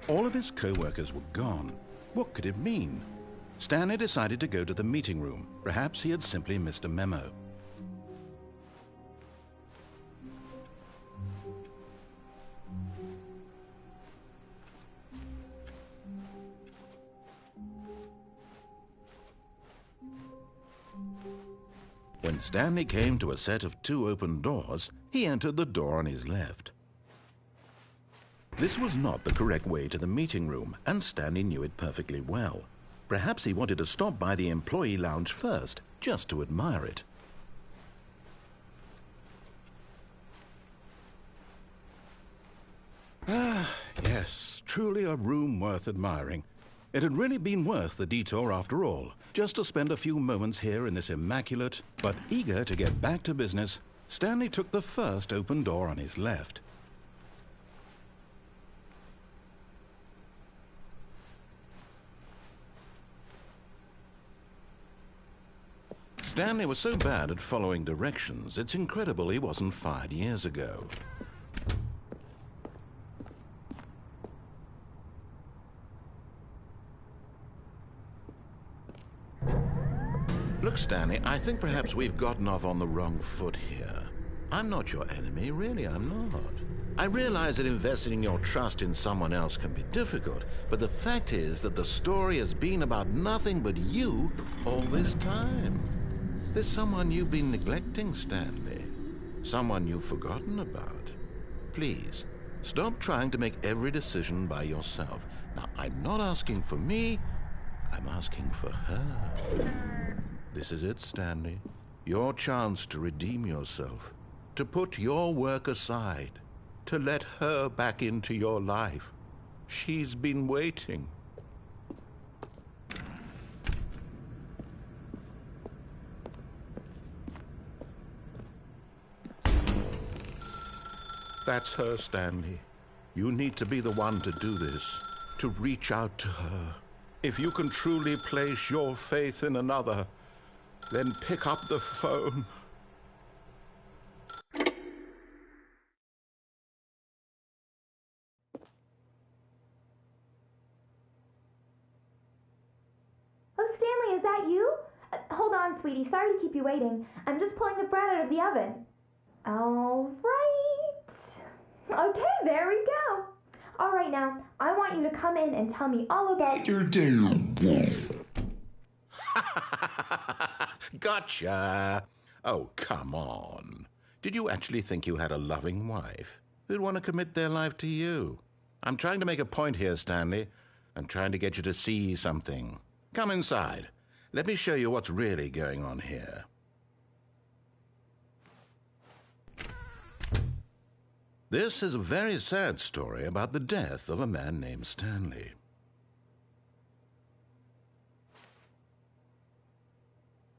All of his co-workers were gone. What could it mean? Stanley decided to go to the meeting room. Perhaps he had simply missed a memo. When Stanley came to a set of 2 open doors, he entered the door on his left. This was not the correct way to the meeting room, and Stanley knew it perfectly well. Perhaps he wanted to stop by the employee lounge first, just to admire it. Ah, yes, truly a room worth admiring. It had really been worth the detour after all, just to spend a few moments here in this immaculate, but eager to get back to business, Stanley took the first open door on his left. Stanley was so bad at following directions, it's incredible he wasn't fired years ago. Look, Stanley, I think perhaps we've gotten off on the wrong foot here. I'm not your enemy, really, I'm not. I realize that investing your trust in someone else can be difficult, but the fact is that the story has been about nothing but you all this time. There's someone you've been neglecting, Stanley. Someone you've forgotten about. Please, stop trying to make every decision by yourself. Now, I'm not asking for me, I'm asking for her. This is it, Stanley. Your chance to redeem yourself, to put your work aside, to let her back into your life. She's been waiting. That's her, Stanley. You need to be the one to do this, to reach out to her. If you can truly place your faith in another, then pick up the phone. Oh, Stanley, is that you? Hold on, sweetie. Sorry to keep you waiting. I'm just pulling the bread out of the oven. All right. Okay, there we go. All right, now, I want you to come in and tell me all about your day. Gotcha! Oh, come on. Did you actually think you had a loving wife who'd want to commit their life to you? I'm trying to make a point here, Stanley. I'm trying to get you to see something. Come inside. Let me show you what's really going on here. This is a very sad story about the death of a man named Stanley.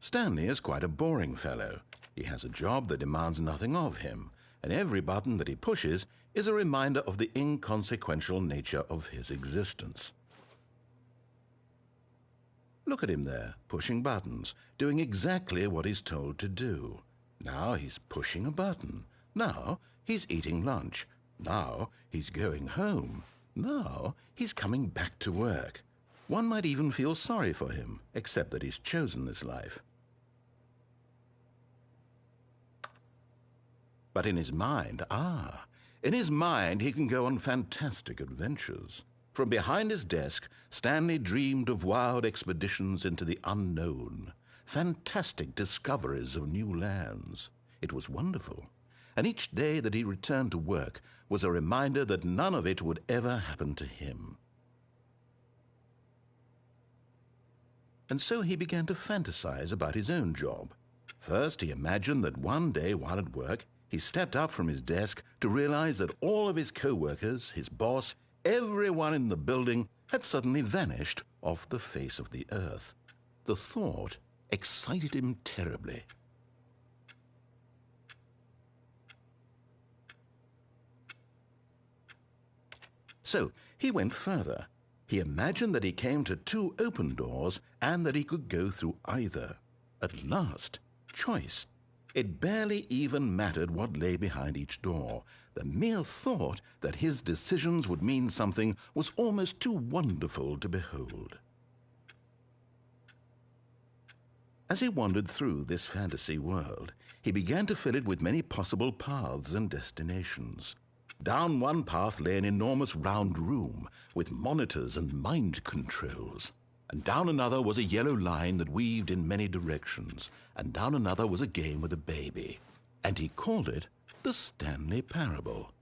Stanley is quite a boring fellow. He has a job that demands nothing of him, and every button that he pushes is a reminder of the inconsequential nature of his existence. Look at him there, pushing buttons, doing exactly what he's told to do. Now he's pushing a button. Now he's eating lunch. Now he's going home. Now he's coming back to work. One might even feel sorry for him, except that he's chosen this life. But in his mind, in his mind he can go on fantastic adventures. From behind his desk, Stanley dreamed of wild expeditions into the unknown, fantastic discoveries of new lands. It was wonderful, and each day that he returned to work was a reminder that none of it would ever happen to him. And so he began to fantasize about his own job. First, he imagined that one day while at work, he stepped up from his desk to realize that all of his co-workers, his boss, everyone in the building had suddenly vanished off the face of the earth. The thought excited him terribly. So he went further. He imagined that he came to 2 open doors and that he could go through either. At last, choice. It barely even mattered what lay behind each door. The mere thought that his decisions would mean something was almost too wonderful to behold. As he wandered through this fantasy world, he began to fill it with many possible paths and destinations. Down one path lay an enormous round room with monitors and mind controls. And down another was a yellow line that weaved in many directions. And down another was a game with a baby. And he called it the Stanley Parable.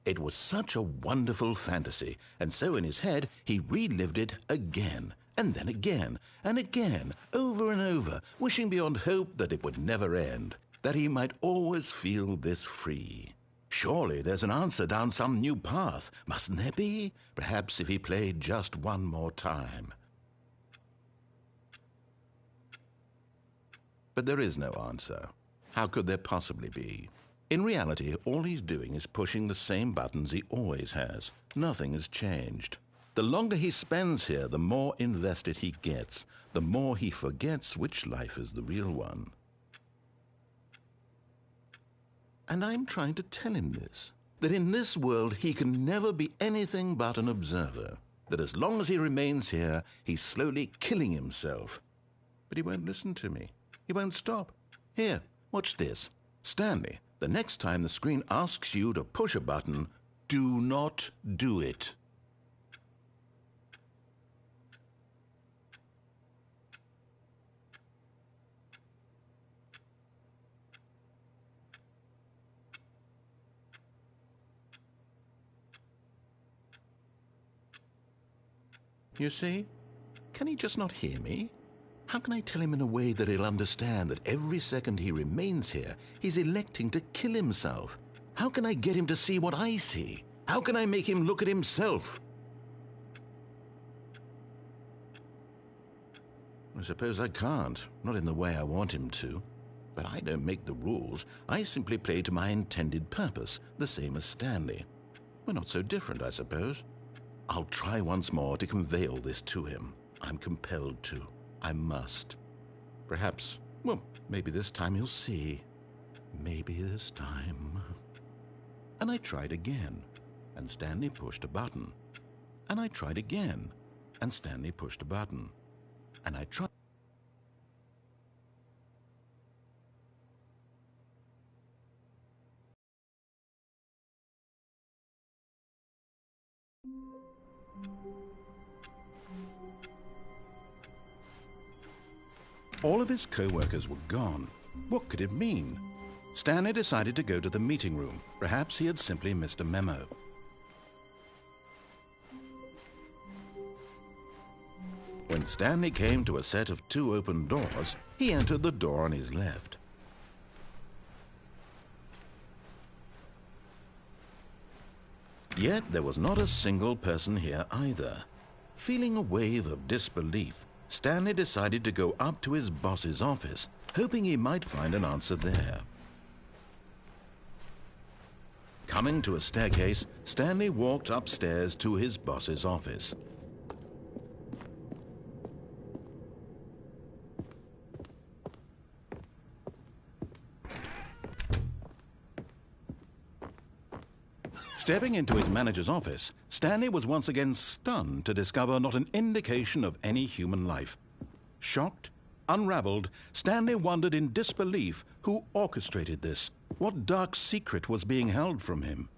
It was such a wonderful fantasy, and so in his head he relived it again, and then again, and again, over and over, wishing beyond hope that it would never end, that he might always feel this free. Surely there's an answer down some new path, mustn't there be? Perhaps if he played just one more time. But there is no answer. How could there possibly be? In reality, all he's doing is pushing the same buttons he always has. Nothing has changed. The longer he spends here, the more invested he gets, the more he forgets which life is the real one. And I'm trying to tell him this, that in this world he can never be anything but an observer, that as long as he remains here, he's slowly killing himself. But he won't listen to me. He won't stop. Here, watch this. Stanley, the next time the screen asks you to push a button, do not do it. You see? Can he just not hear me? How can I tell him in a way that he'll understand that every second he remains here, he's electing to kill himself? How can I get him to see what I see? How can I make him look at himself? I suppose I can't, not in the way I want him to. But I don't make the rules. I simply play to my intended purpose, the same as Stanley. We're not so different, I suppose. I'll try once more to convey all this to him. I'm compelled to. I must. Perhaps, well, maybe this time he'll see. Maybe this time. And I tried again, and Stanley pushed a button. And I tried again, and Stanley pushed a button. And I tried. All of his co-workers were gone. What could it mean? Stanley decided to go to the meeting room. Perhaps he had simply missed a memo. When Stanley came to a set of 2 open doors, he entered the door on his left. Yet there was not a single person here either. Feeling a wave of disbelief, Stanley decided to go up to his boss's office, hoping he might find an answer there. Coming to a staircase, Stanley walked upstairs to his boss's office. Stepping into his manager's office, Stanley was once again stunned to discover not an indication of any human life. Shocked, unraveled, Stanley wondered in disbelief who orchestrated this. What dark secret was being held from him?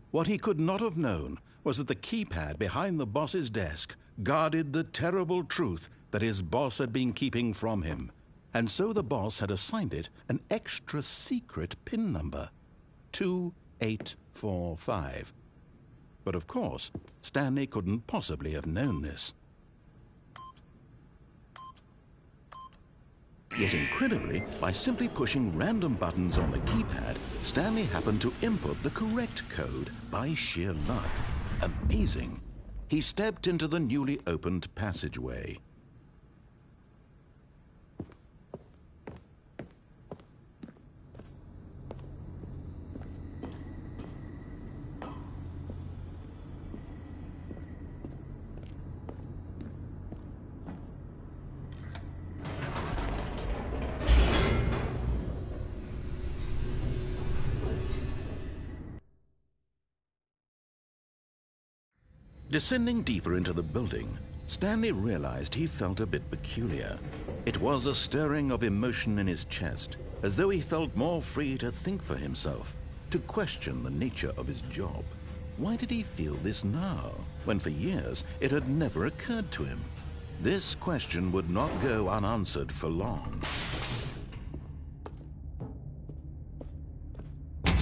What he could not have known was that the keypad behind the boss's desk guarded the terrible truth that his boss had been keeping from him. And so the boss had assigned it an extra secret PIN number, 2845. But of course, Stanley couldn't possibly have known this. Yet incredibly, by simply pushing random buttons on the keypad, Stanley happened to input the correct code by sheer luck. Amazing. He stepped into the newly opened passageway. Descending deeper into the building, Stanley realized he felt a bit peculiar. It was a stirring of emotion in his chest, as though he felt more free to think for himself, to question the nature of his job. Why did he feel this now, when for years it had never occurred to him? This question would not go unanswered for long.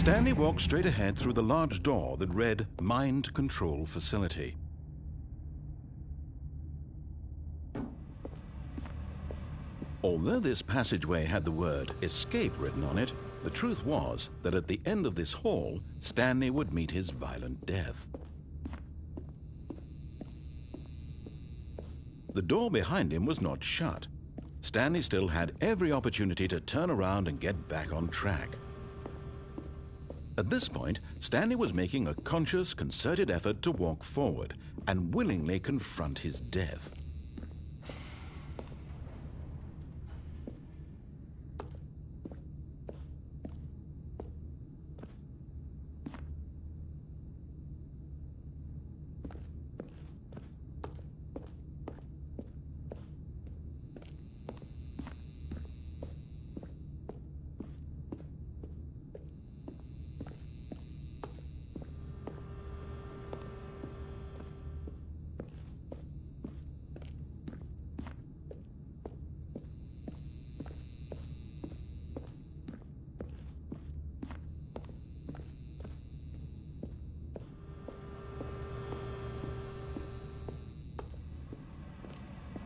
Stanley walked straight ahead through the large door that read Mind Control Facility. Although this passageway had the word Escape written on it, the truth was that at the end of this hall, Stanley would meet his violent death. The door behind him was not shut. Stanley still had every opportunity to turn around and get back on track. At this point, Stanley was making a conscious, concerted effort to walk forward and willingly confront his death.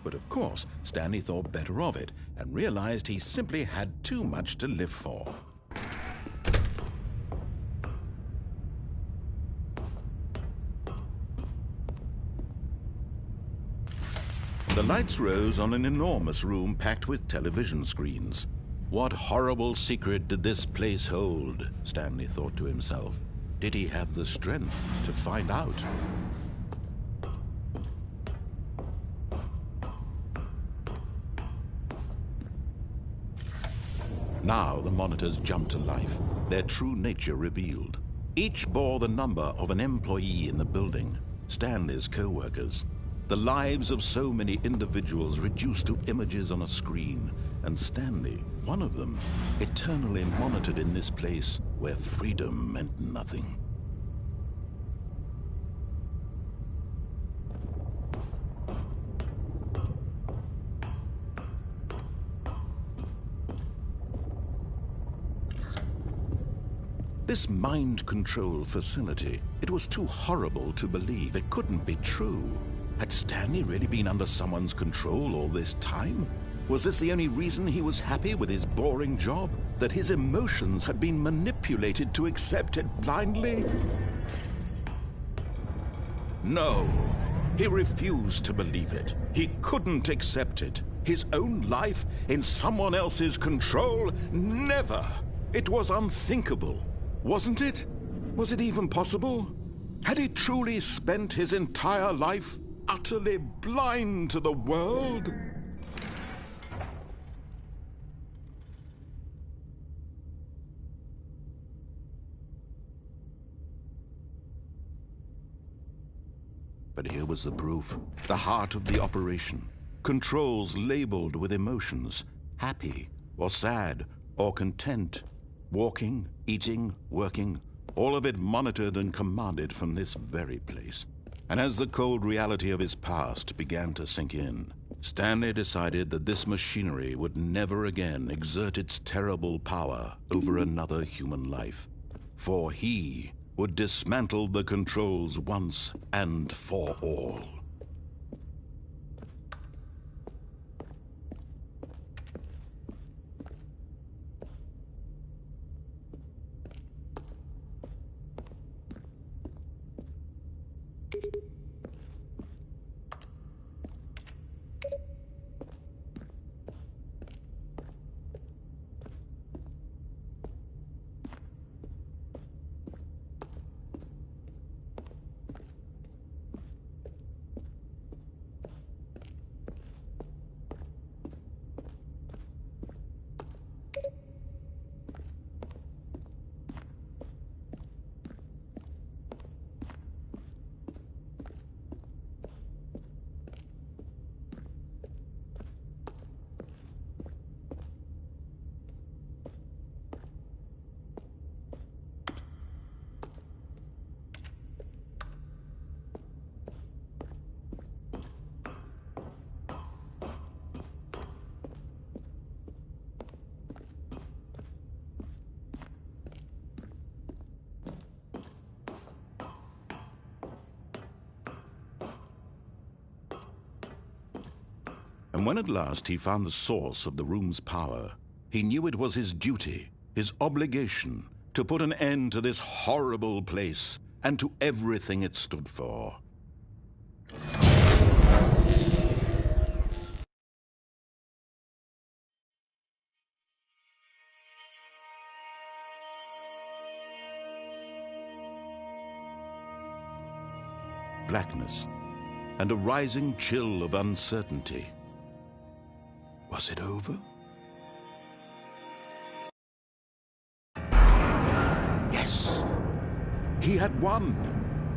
But of course, Stanley thought better of it and realized he simply had too much to live for. The lights rose on an enormous room packed with television screens. What horrible secret did this place hold? Stanley thought to himself. Did he have the strength to find out? Now the monitors jumped to life, their true nature revealed. Each bore the number of an employee in the building, Stanley's co-workers. The lives of so many individuals reduced to images on a screen, and Stanley, one of them, eternally monitored in this place where freedom meant nothing. This mind control facility, it was too horrible to believe. It couldn't be true. Had Stanley really been under someone's control all this time? Was this the only reason he was happy with his boring job? That his emotions had been manipulated to accept it blindly? No, he refused to believe it. He couldn't accept it. His own life in someone else's control? Never! It was unthinkable. Wasn't it? Was it even possible? Had he truly spent his entire life utterly blind to the world? But here was the proof. The heart of the operation. Controls labeled with emotions. Happy, or sad, or content. Walking, eating, working, all of it monitored and commanded from this very place. And as the cold reality of his past began to sink in, Stanley decided that this machinery would never again exert its terrible power over another human life. For he would dismantle the controls once and for all. And when at last he found the source of the room's power, he knew it was his duty, his obligation, to put an end to this horrible place and to everything it stood for. Blackness and a rising chill of uncertainty. Was it over? Yes! He had won!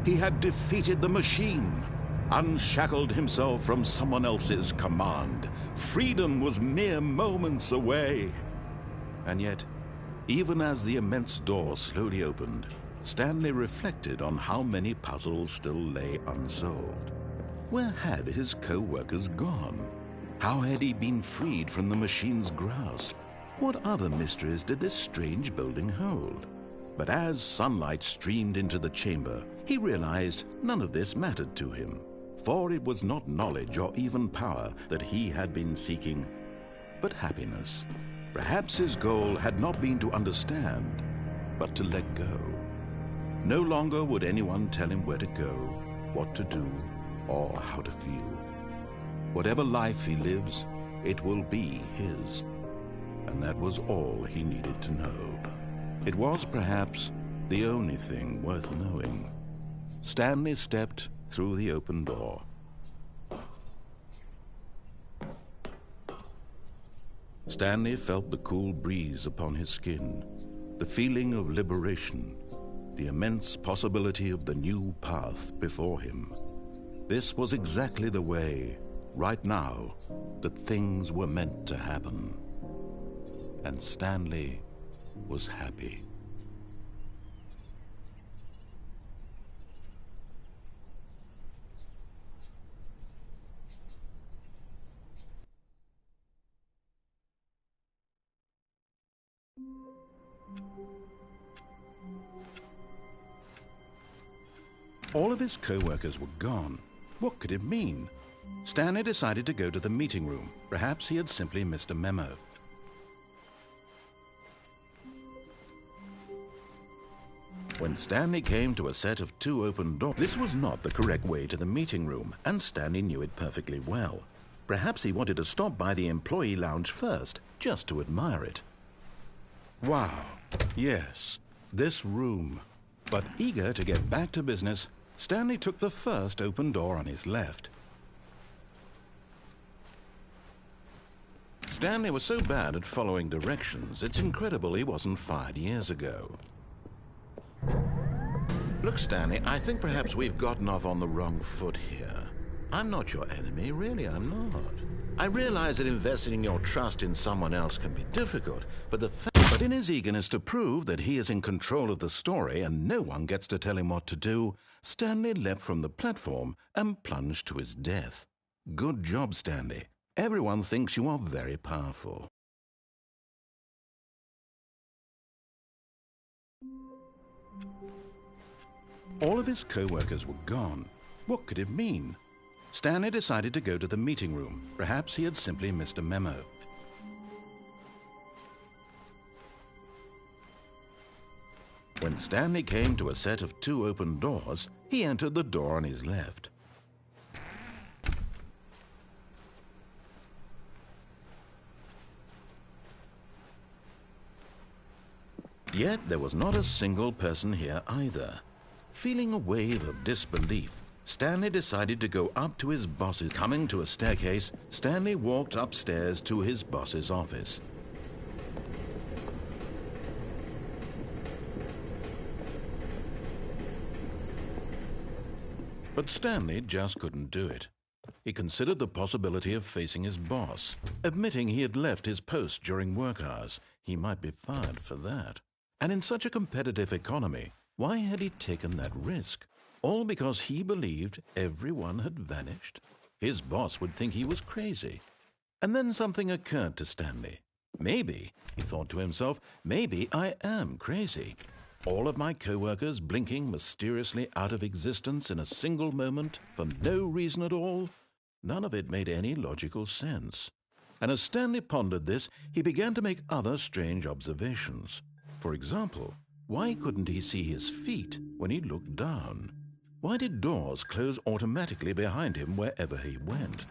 He had defeated the machine, unshackled himself from someone else's command. Freedom was mere moments away. And yet, even as the immense door slowly opened, Stanley reflected on how many puzzles still lay unsolved. Where had his co-workers gone? How had he been freed from the machine's grasp? What other mysteries did this strange building hold? But as sunlight streamed into the chamber, he realized none of this mattered to him, for it was not knowledge or even power that he had been seeking, but happiness. Perhaps his goal had not been to understand, but to let go. No longer would anyone tell him where to go, what to do, or how to feel. Whatever life he lives, it will be his. And that was all he needed to know. It was perhaps the only thing worth knowing. Stanley stepped through the open door. Stanley felt the cool breeze upon his skin, the feeling of liberation, the immense possibility of the new path before him. This was exactly the way, right now, that things were meant to happen. And Stanley was happy. All of his co-workers were gone. What could it mean? Stanley decided to go to the meeting room. Perhaps he had simply missed a memo. When Stanley came to a set of 2 open doors, this was not the correct way to the meeting room, and Stanley knew it perfectly well. Perhaps he wanted to stop by the employee lounge first, just to admire it. Wow, yes, this room. But eager to get back to business, Stanley took the first open door on his left. Stanley was so bad at following directions, it's incredible he wasn't fired years ago. Look, Stanley, I think perhaps we've gotten off on the wrong foot here. I'm not your enemy, really, I'm not. I realize that investing your trust in someone else can be difficult, but in his eagerness to prove that he is in control of the story and no one gets to tell him what to do, Stanley leapt from the platform and plunged to his death. Good job, Stanley. Everyone thinks you are very powerful. All of his co-workers were gone. What could it mean? Stanley decided to go to the meeting room. Perhaps he had simply missed a memo. When Stanley came to a set of 2 open doors, he entered the door on his left. Yet there was not a single person here either. Feeling a wave of disbelief, Stanley decided to go up to his boss's. Coming to a staircase, Stanley walked upstairs to his boss's office. But Stanley just couldn't do it. He considered the possibility of facing his boss. Admitting he had left his post during work hours, he might be fired for that. And in such a competitive economy, why had he taken that risk? All because he believed everyone had vanished? His boss would think he was crazy. And then something occurred to Stanley. Maybe, he thought to himself, maybe I am crazy. All of my co-workers blinking mysteriously out of existence in a single moment for no reason at all? None of it made any logical sense. And as Stanley pondered this, he began to make other strange observations. For example, why couldn't he see his feet when he looked down? Why did doors close automatically behind him wherever he went?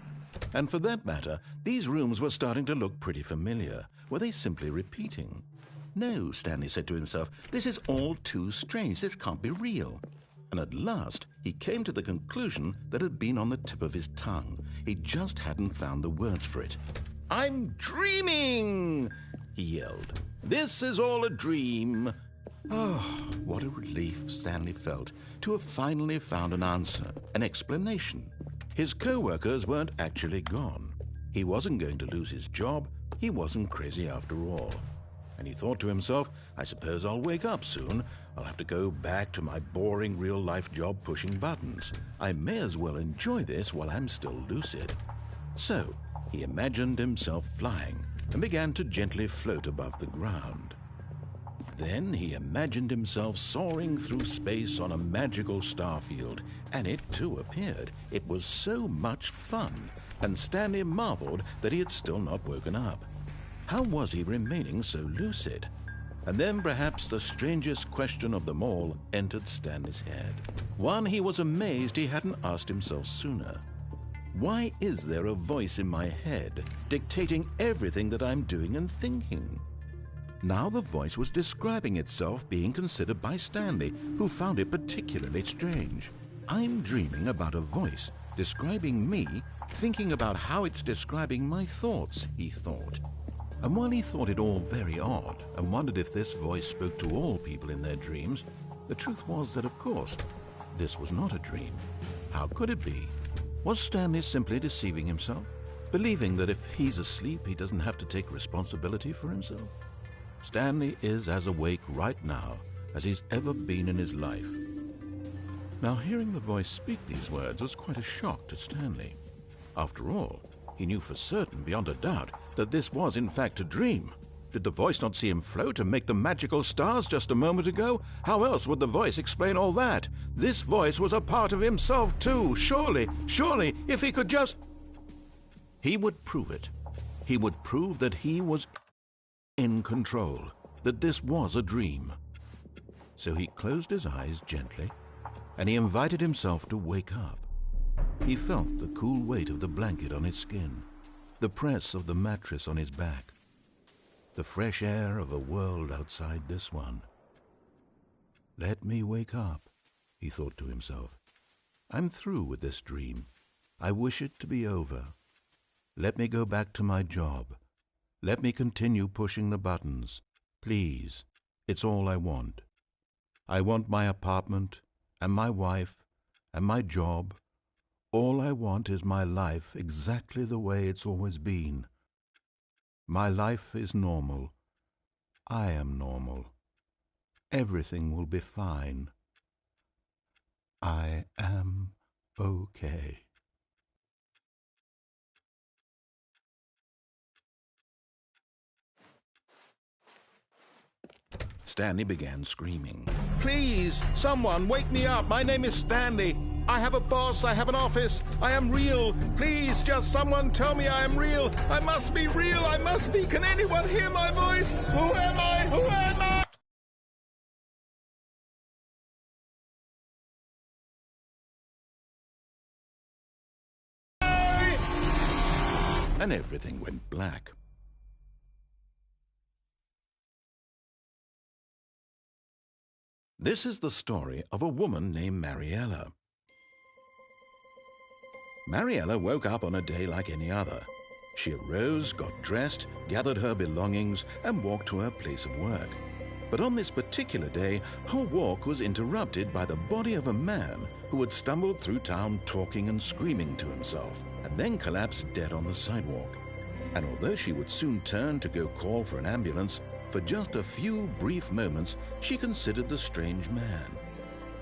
And for that matter, these rooms were starting to look pretty familiar. Were they simply repeating? No, Stanley said to himself, this is all too strange. This can't be real. And at last, he came to the conclusion that had been on the tip of his tongue. He just hadn't found the words for it. "I'm dreaming!" he yelled. "This is all a dream." Oh, what a relief Stanley felt to have finally found an answer, an explanation. His co-workers weren't actually gone. He wasn't going to lose his job. He wasn't crazy after all. And he thought to himself, I suppose I'll wake up soon. I'll have to go back to my boring real-life job pushing buttons. I may as well enjoy this while I'm still lucid. So he imagined himself flying and began to gently float above the ground. Then he imagined himself soaring through space on a magical starfield, and it too appeared. It was so much fun, and Stanley marveled that he had still not woken up. How was he remaining so lucid? And then perhaps the strangest question of them all entered Stanley's head. One he was amazed he hadn't asked himself sooner. Why is there a voice in my head dictating everything that I'm doing and thinking? Now the voice was describing itself being considered by Stanley, who found it particularly strange. I'm dreaming about a voice describing me, thinking about how it's describing my thoughts, he thought. And while he thought it all very odd and wondered if this voice spoke to all people in their dreams, the truth was that, of course, this was not a dream. How could it be? Was Stanley simply deceiving himself, believing that if he's asleep, he doesn't have to take responsibility for himself? Stanley is as awake right now as he's ever been in his life. Now, hearing the voice speak these words was quite a shock to Stanley. After all, he knew for certain, beyond a doubt, that this was in fact a dream. Did the voice not see him float and make the magical stars just a moment ago? How else would the voice explain all that? This voice was a part of himself too. Surely, if he could just... He would prove it. He would prove that he was in control, that this was a dream. So he closed his eyes gently, and he invited himself to wake up. He felt the cool weight of the blanket on his skin, the press of the mattress on his back, the fresh air of a world outside this one. Let me wake up, he thought to himself. I'm through with this dream. I wish it to be over. Let me go back to my job. Let me continue pushing the buttons. Please, it's all I want. I want my apartment and my wife and my job. All I want is my life exactly the way it's always been. My life is normal. I am normal. Everything will be fine. I am okay. Stanley began screaming. Please, someone, wake me up. My name is Stanley. I have a boss. I have an office. I am real. Please, just someone tell me I am real. I must be real. I must be. Can anyone hear my voice? Who am I? Who am I? And everything went black. This is the story of a woman named Mariella. Mariella woke up on a day like any other. She arose, got dressed, gathered her belongings, and walked to her place of work. But on this particular day, her walk was interrupted by the body of a man who had stumbled through town talking and screaming to himself, and then collapsed dead on the sidewalk. And although she would soon turn to go call for an ambulance, for just a few brief moments, she considered the strange man.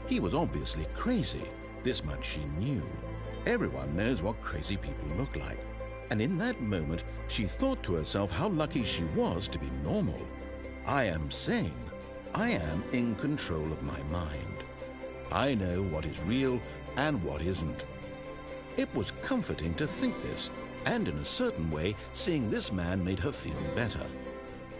He was obviously crazy. This much she knew. Everyone knows what crazy people look like. And in that moment, she thought to herself how lucky she was to be normal. I am sane. I am in control of my mind. I know what is real and what isn't. It was comforting to think this, and in a certain way, seeing this man made her feel better.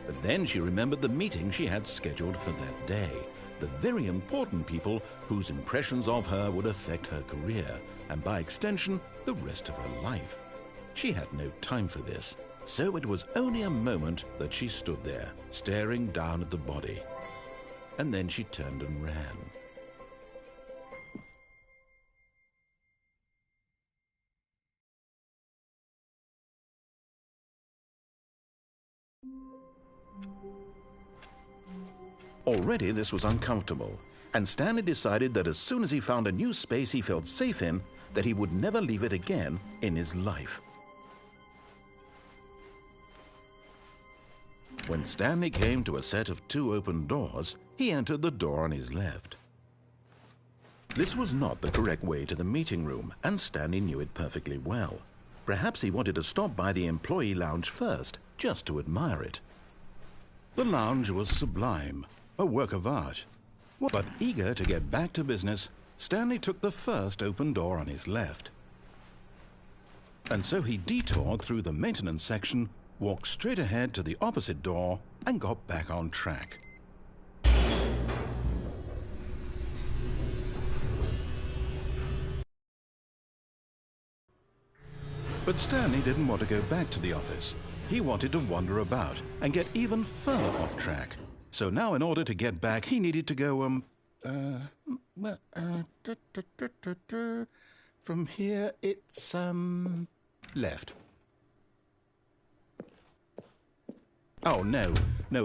But then she remembered the meeting she had scheduled for that day, the very important people whose impressions of her would affect her career, and by extension, the rest of her life. She had no time for this, so it was only a moment that she stood there, staring down at the body. And then she turned and ran. Already this was uncomfortable, and Stanley decided that as soon as he found a new space he felt safe in, that he would never leave it again in his life. When Stanley came to a set of 2 open doors, he entered the door on his left. This was not the correct way to the meeting room, and Stanley knew it perfectly well. Perhaps he wanted to stop by the employee lounge first, just to admire it. The lounge was sublime, a work of art. But eager to get back to business, Stanley took the first open door on his left. And so he detoured through the maintenance section, walked straight ahead to the opposite door, and got back on track. But Stanley didn't want to go back to the office. He wanted to wander about and get even further off track. So now in order to get back, he needed to go, from here it's, left. Oh, no,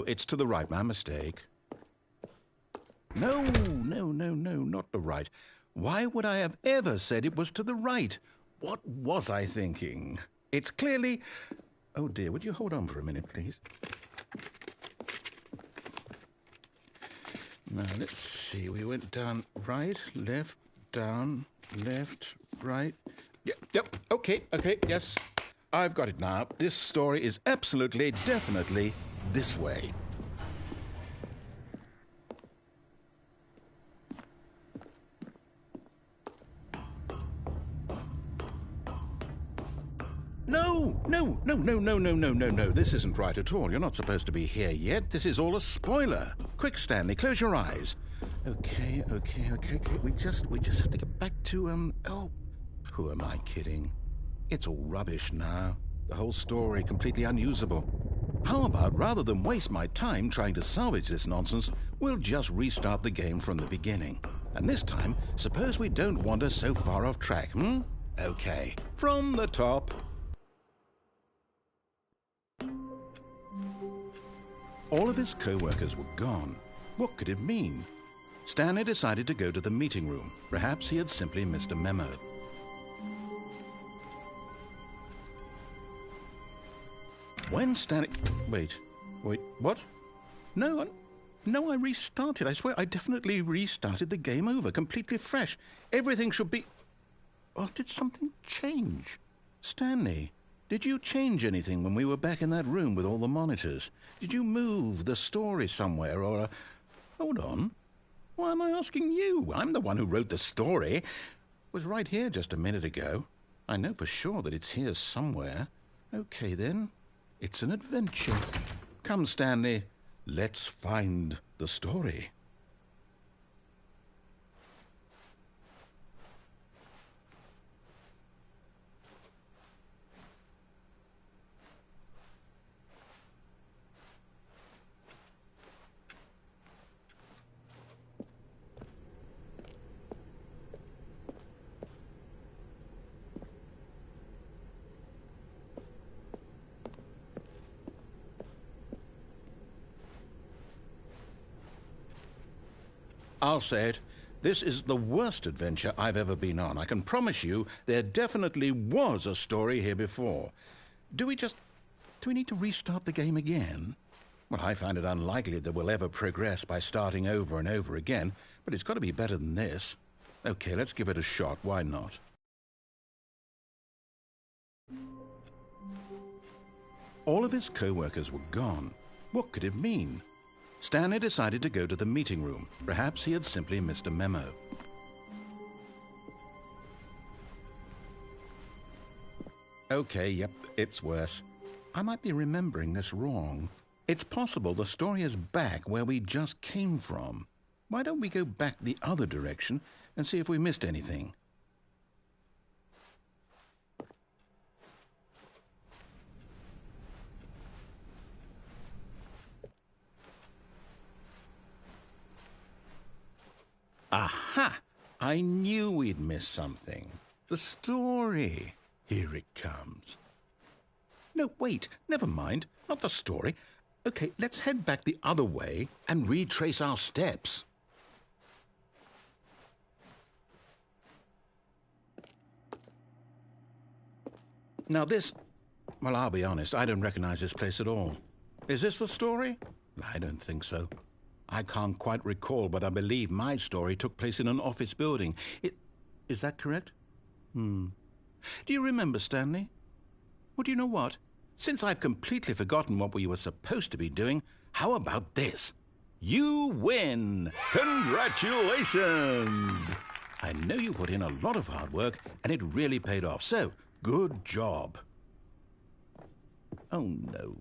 it's to the right, my mistake. No, not the right. Why would I have ever said it was to the right? What was I thinking? It's clearly... Oh dear, would you hold on for a minute, please? Now, let's see. We went down right, left, down, left, right. Yep, okay, yes. I've got it now. This story is absolutely, definitely this way. No. This isn't right at all. You're not supposed to be here yet. This is all a spoiler. Quick, Stanley, close your eyes. Okay. We just have to get back to, oh, who am I kidding? It's all rubbish now. The whole story completely unusable. How about, rather than waste my time trying to salvage this nonsense, we'll just restart the game from the beginning. And this time, suppose we don't wander so far off track, Okay, from the top. All of his co-workers were gone. What could it mean? Stanley decided to go to the meeting room. Perhaps he had simply missed a memo. When Stanley... Wait, what? No, I restarted. I swear I definitely restarted the game over, completely fresh. Everything should be... Oh, did something change? Stanley, did you change anything when we were back in that room with all the monitors? Did you move the story somewhere or... Hold on. Why am I asking you? I'm the one who wrote the story. It was right here just a minute ago. I know for sure that it's here somewhere. Okay, then. It's an adventure. Come, Stanley. Let's find the story. I'll say it. This is the worst adventure I've ever been on. I can promise you there definitely was a story here before. Do we need to restart the game again? Well, I find it unlikely that we'll ever progress by starting over and over again, but it's got to be better than this. Okay, let's give it a shot. Why not? All of his co-workers were gone. What could it mean? Stanley decided to go to the meeting room. Perhaps he had simply missed a memo. Okay, yep, it's worse. I might be remembering this wrong. It's possible the story is back where we just came from. Why don't we go back the other direction and see if we missed anything? Aha! I knew we'd missed something. The story. Here it comes. No, wait, never mind. Not the story. Okay, let's head back the other way and retrace our steps. Now this... Well, I'll be honest, I don't recognize this place at all. Is this the story? I don't think so. I can't quite recall, but I believe my story took place in an office building. Is that correct? Do you remember, Stanley? Well, do you know what? Since I've completely forgotten what we were supposed to be doing, how about this? You win! Congratulations! I know you put in a lot of hard work, and it really paid off, so good job. Oh, no.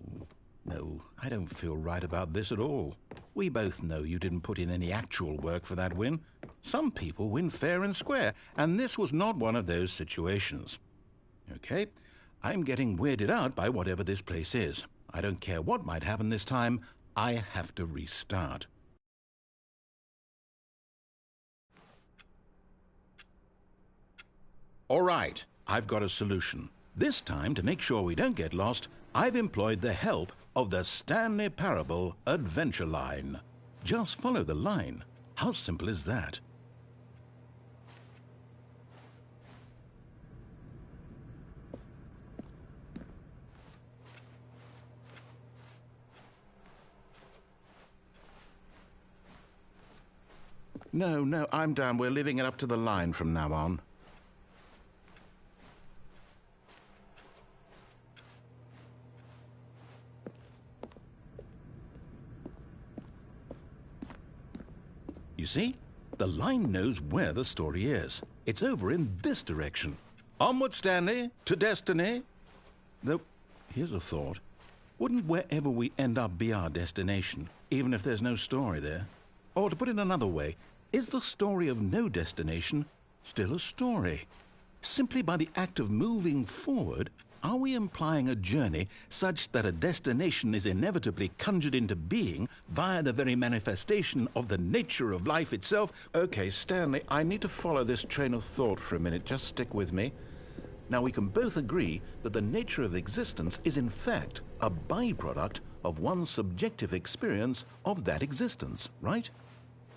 No, I don't feel right about this at all. We both know you didn't put in any actual work for that win. Some people win fair and square, and this was not one of those situations. Okay, I'm getting weirded out by whatever this place is. I don't care what might happen this time. I have to restart. All right, I've got a solution. This time, to make sure we don't get lost, I've employed the help of the Stanley Parable Adventure Line. Just follow the line. How simple is that? No, I'm down. We're leaving it up to the line from now on. You see? The line knows where the story is. It's over in this direction. Onward, Stanley, to destiny. Though, here's a thought. Wouldn't wherever we end up be our destination, even if there's no story there? Or to put it another way, is the story of no destination still a story? Simply by the act of moving forward, are we implying a journey such that a destination is inevitably conjured into being via the very manifestation of the nature of life itself? Okay, Stanley, I need to follow this train of thought for a minute. Just stick with me. Now, we can both agree that the nature of existence is in fact a byproduct of one's subjective experience of that existence, right?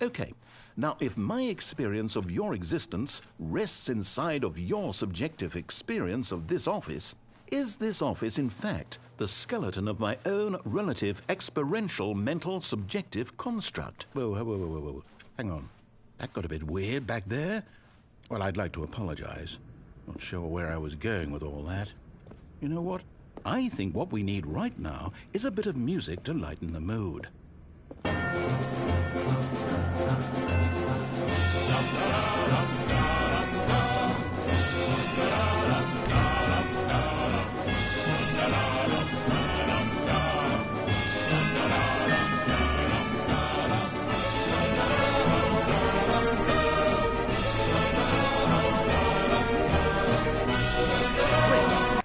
Okay, now if my experience of your existence rests inside of your subjective experience of this office, is this office in fact the skeleton of my own relative experiential mental subjective construct? Whoa. Hang on. That got a bit weird back there. Well, I'd like to apologize. Not sure where I was going with all that. You know what? I think what we need right now is a bit of music to lighten the mood.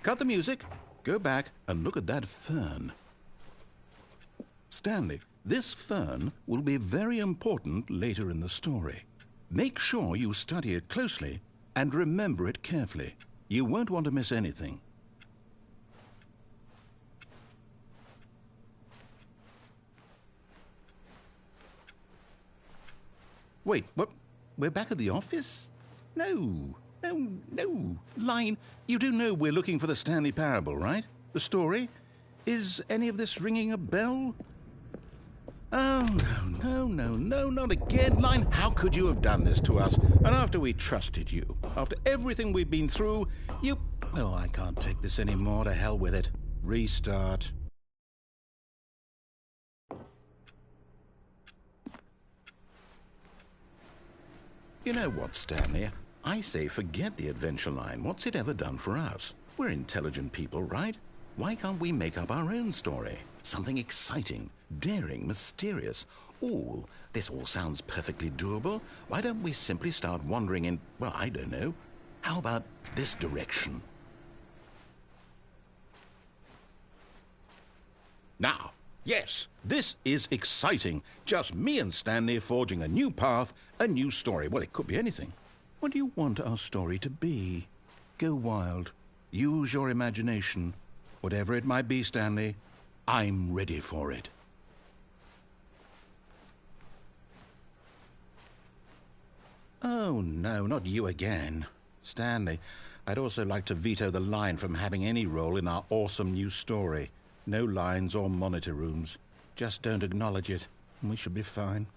Cut the music, go back and look at that fern. Stanley, this fern will be very important later in the story. Make sure you study it closely and remember it carefully. You won't want to miss anything. Wait, what? We're back at the office? No. Line, you do know we're looking for the Stanley Parable, right? The story? Is any of this ringing a bell? Oh, no, not again. Line, how could you have done this to us? And after we trusted you, after everything we've been through, you... Oh, I can't take this anymore. To hell with it. Restart. You know what, Stanley? I say forget the adventure line. What's it ever done for us? We're intelligent people, right? Why can't we make up our own story? Something exciting, daring, mysterious. Ooh, this all sounds perfectly doable. Why don't we simply start wandering in, well, I don't know. How about this direction? Now, yes, this is exciting. Just me and Stanley forging a new path, a new story. Well, it could be anything. What do you want our story to be? Go wild. Use your imagination. Whatever it might be, Stanley, I'm ready for it. Oh, no, not you again. Stanley, I'd also like to veto the line from having any role in our awesome new story. No lines or monitor rooms. Just don't acknowledge it, and we should be fine.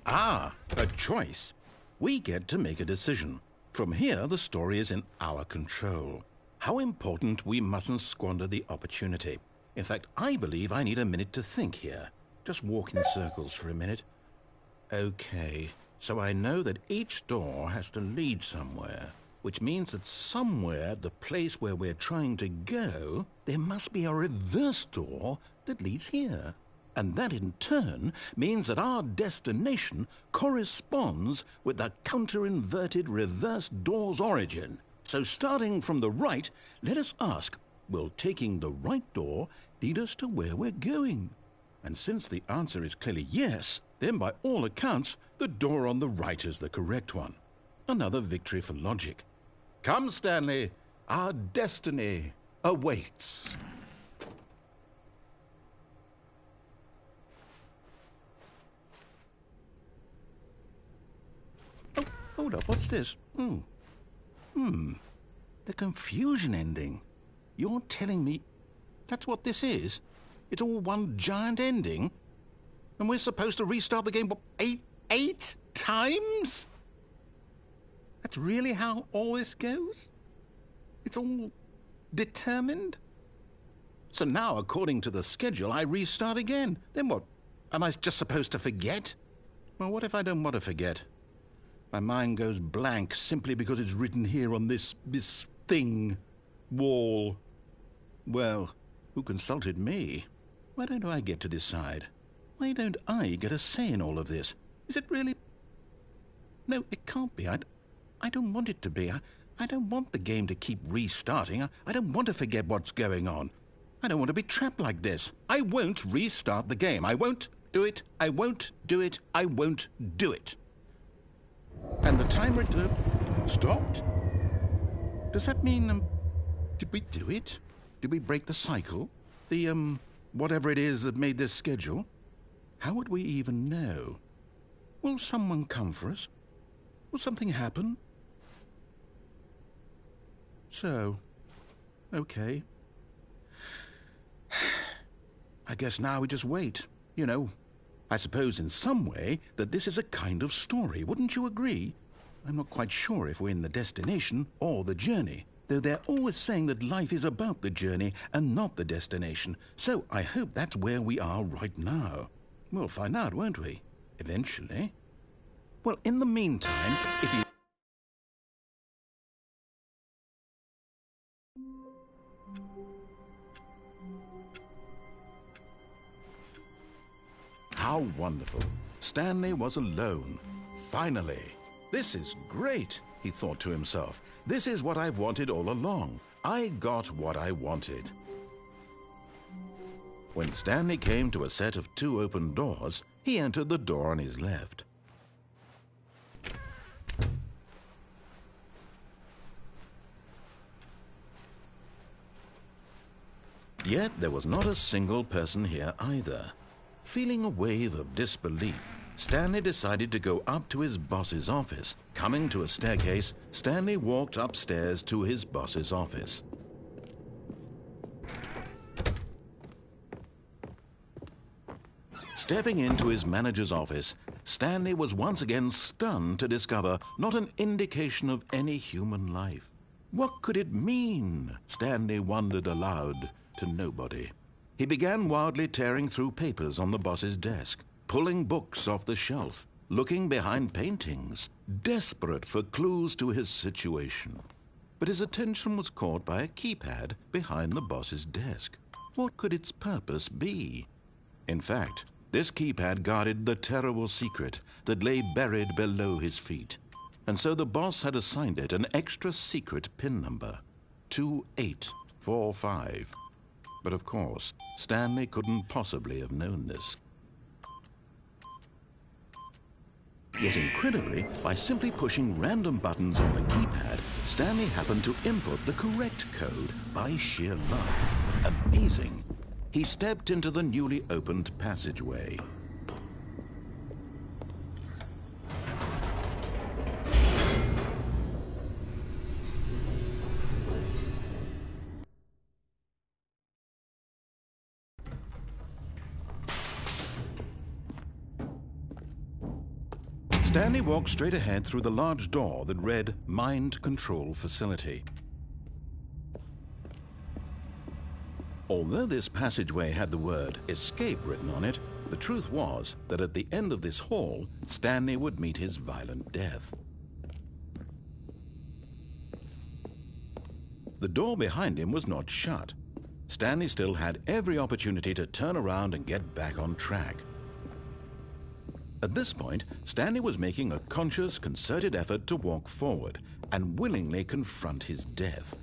Ah, a choice. We get to make a decision. From here, the story is in our control. How important we mustn't squander the opportunity. In fact, I believe I need a minute to think here. Just walk in circles for a minute. Okay, so I know that each door has to lead somewhere, which means that somewhere, the place where we're trying to go, there must be a reverse door that leads here. And that in turn means that our destination corresponds with the counter-inverted reverse door's origin. So starting from the right, let us ask, will taking the right door lead us to where we're going? And since the answer is clearly yes, then by all accounts, the door on the right is the correct one. Another victory for logic. Come, Stanley, our destiny awaits. Oh, hold up, what's this? The confusion ending. You're telling me that's what this is? It's all one giant ending? And we're supposed to restart the game, what, eight times? That's really how all this goes? It's all determined? So now, according to the schedule, I restart again. Then what? Am I just supposed to forget? Well, what if I don't want to forget? My mind goes blank simply because it's written here on this thing, wall. Well, who consulted me? Why don't I get to decide? Why don't I get a say in all of this? Is it really? No, it can't be. I don't want it to be. I don't want the game to keep restarting. I don't want to forget what's going on. I don't want to be trapped like this. I won't restart the game. I won't do it. I won't do it. I won't do it. And the timer stopped? Does that mean, did we do it? Did we break the cycle? The, whatever it is that made this schedule? How would we even know? Will someone come for us? Will something happen? So, okay. I guess now we just wait, you know. I suppose in some way that this is a kind of story, wouldn't you agree? I'm not quite sure if we're in the destination or the journey, though they're always saying that life is about the journey and not the destination, so I hope that's where we are right now. We'll find out, won't we? Eventually. Well, in the meantime, if you... How wonderful. Stanley was alone. Finally. This is great, he thought to himself. This is what I've wanted all along. I got what I wanted. When Stanley came to a set of 2 open doors, he entered the door on his left. Yet there was not a single person here either. Feeling a wave of disbelief, Stanley decided to go up to his boss's office. Coming to a staircase, Stanley walked upstairs to his boss's office. Stepping into his manager's office, Stanley was once again stunned to discover not an indication of any human life. What could it mean? Stanley wondered aloud to nobody. He began wildly tearing through papers on the boss's desk. pulling books off the shelf, looking behind paintings, desperate for clues to his situation. But his attention was caught by a keypad behind the boss's desk. What could its purpose be? In fact, this keypad guarded the terrible secret that lay buried below his feet. And so the boss had assigned it an extra secret PIN number, 2845. But of course, Stanley couldn't possibly have known this. Yet incredibly, by simply pushing random buttons on the keypad, Stanley happened to input the correct code by sheer luck. Amazing! He stepped into the newly opened passageway. Stanley walked straight ahead through the large door that read Mind Control Facility. Although this passageway had the word Escape written on it, the truth was that at the end of this hall, Stanley would meet his violent death. The door behind him was not shut. Stanley still had every opportunity to turn around and get back on track. At this point, Stanley was making a conscious, concerted effort to walk forward and willingly confront his death.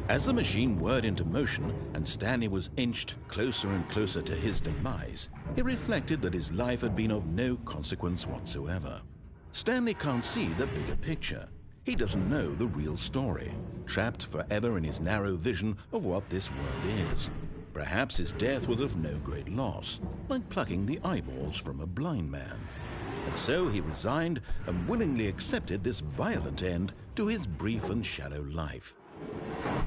As the machine whirred into motion and Stanley was inched closer and closer to his demise, he reflected that his life had been of no consequence whatsoever. Stanley can't see the bigger picture. He doesn't know the real story, trapped forever in his narrow vision of what this world is. Perhaps his death was of no great loss, like plucking the eyeballs from a blind man. And so he resigned and willingly accepted this violent end to his brief and shallow life.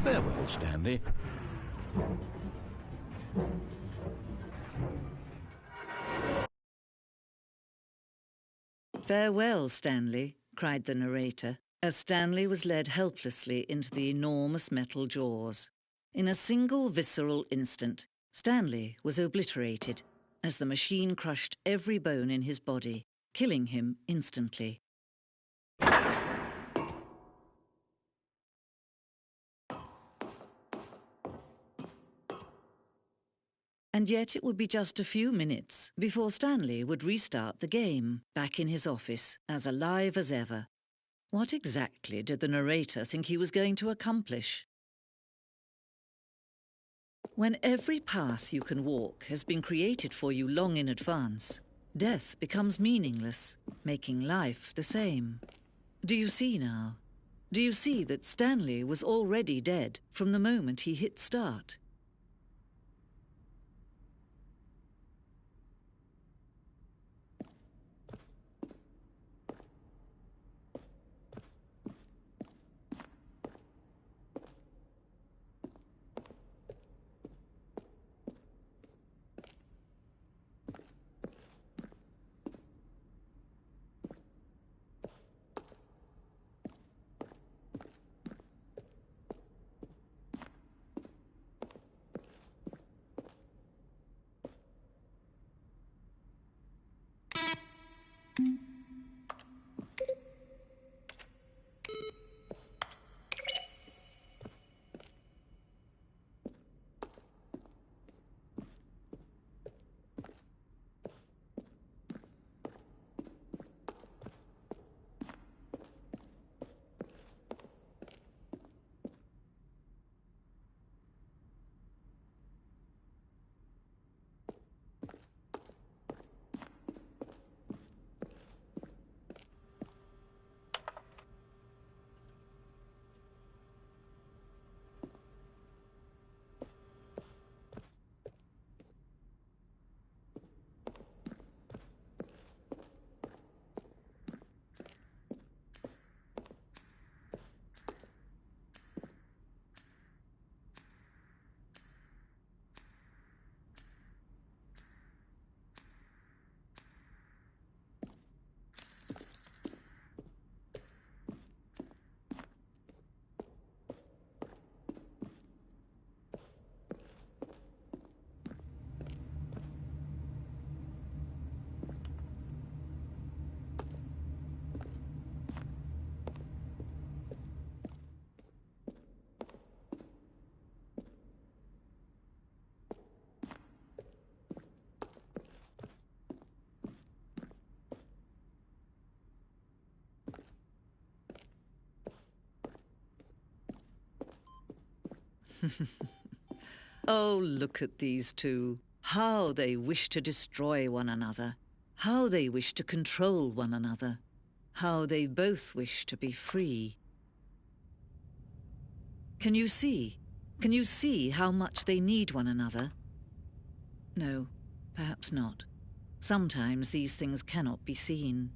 Farewell, Stanley. "Farewell, Stanley," cried the narrator, as Stanley was led helplessly into the enormous metal jaws. In a single visceral instant, Stanley was obliterated as the machine crushed every bone in his body, killing him instantly. And yet it would be just a few minutes before Stanley would restart the game, back in his office, as alive as ever. What exactly did the narrator think he was going to accomplish? When every path you can walk has been created for you long in advance, death becomes meaningless, making life the same. Do you see now? Do you see that Stanley was already dead from the moment he hit start? Oh, look at these two. How they wish to destroy one another. How they wish to control one another. How they both wish to be free. Can you see? Can you see how much they need one another? No, perhaps not. Sometimes these things cannot be seen.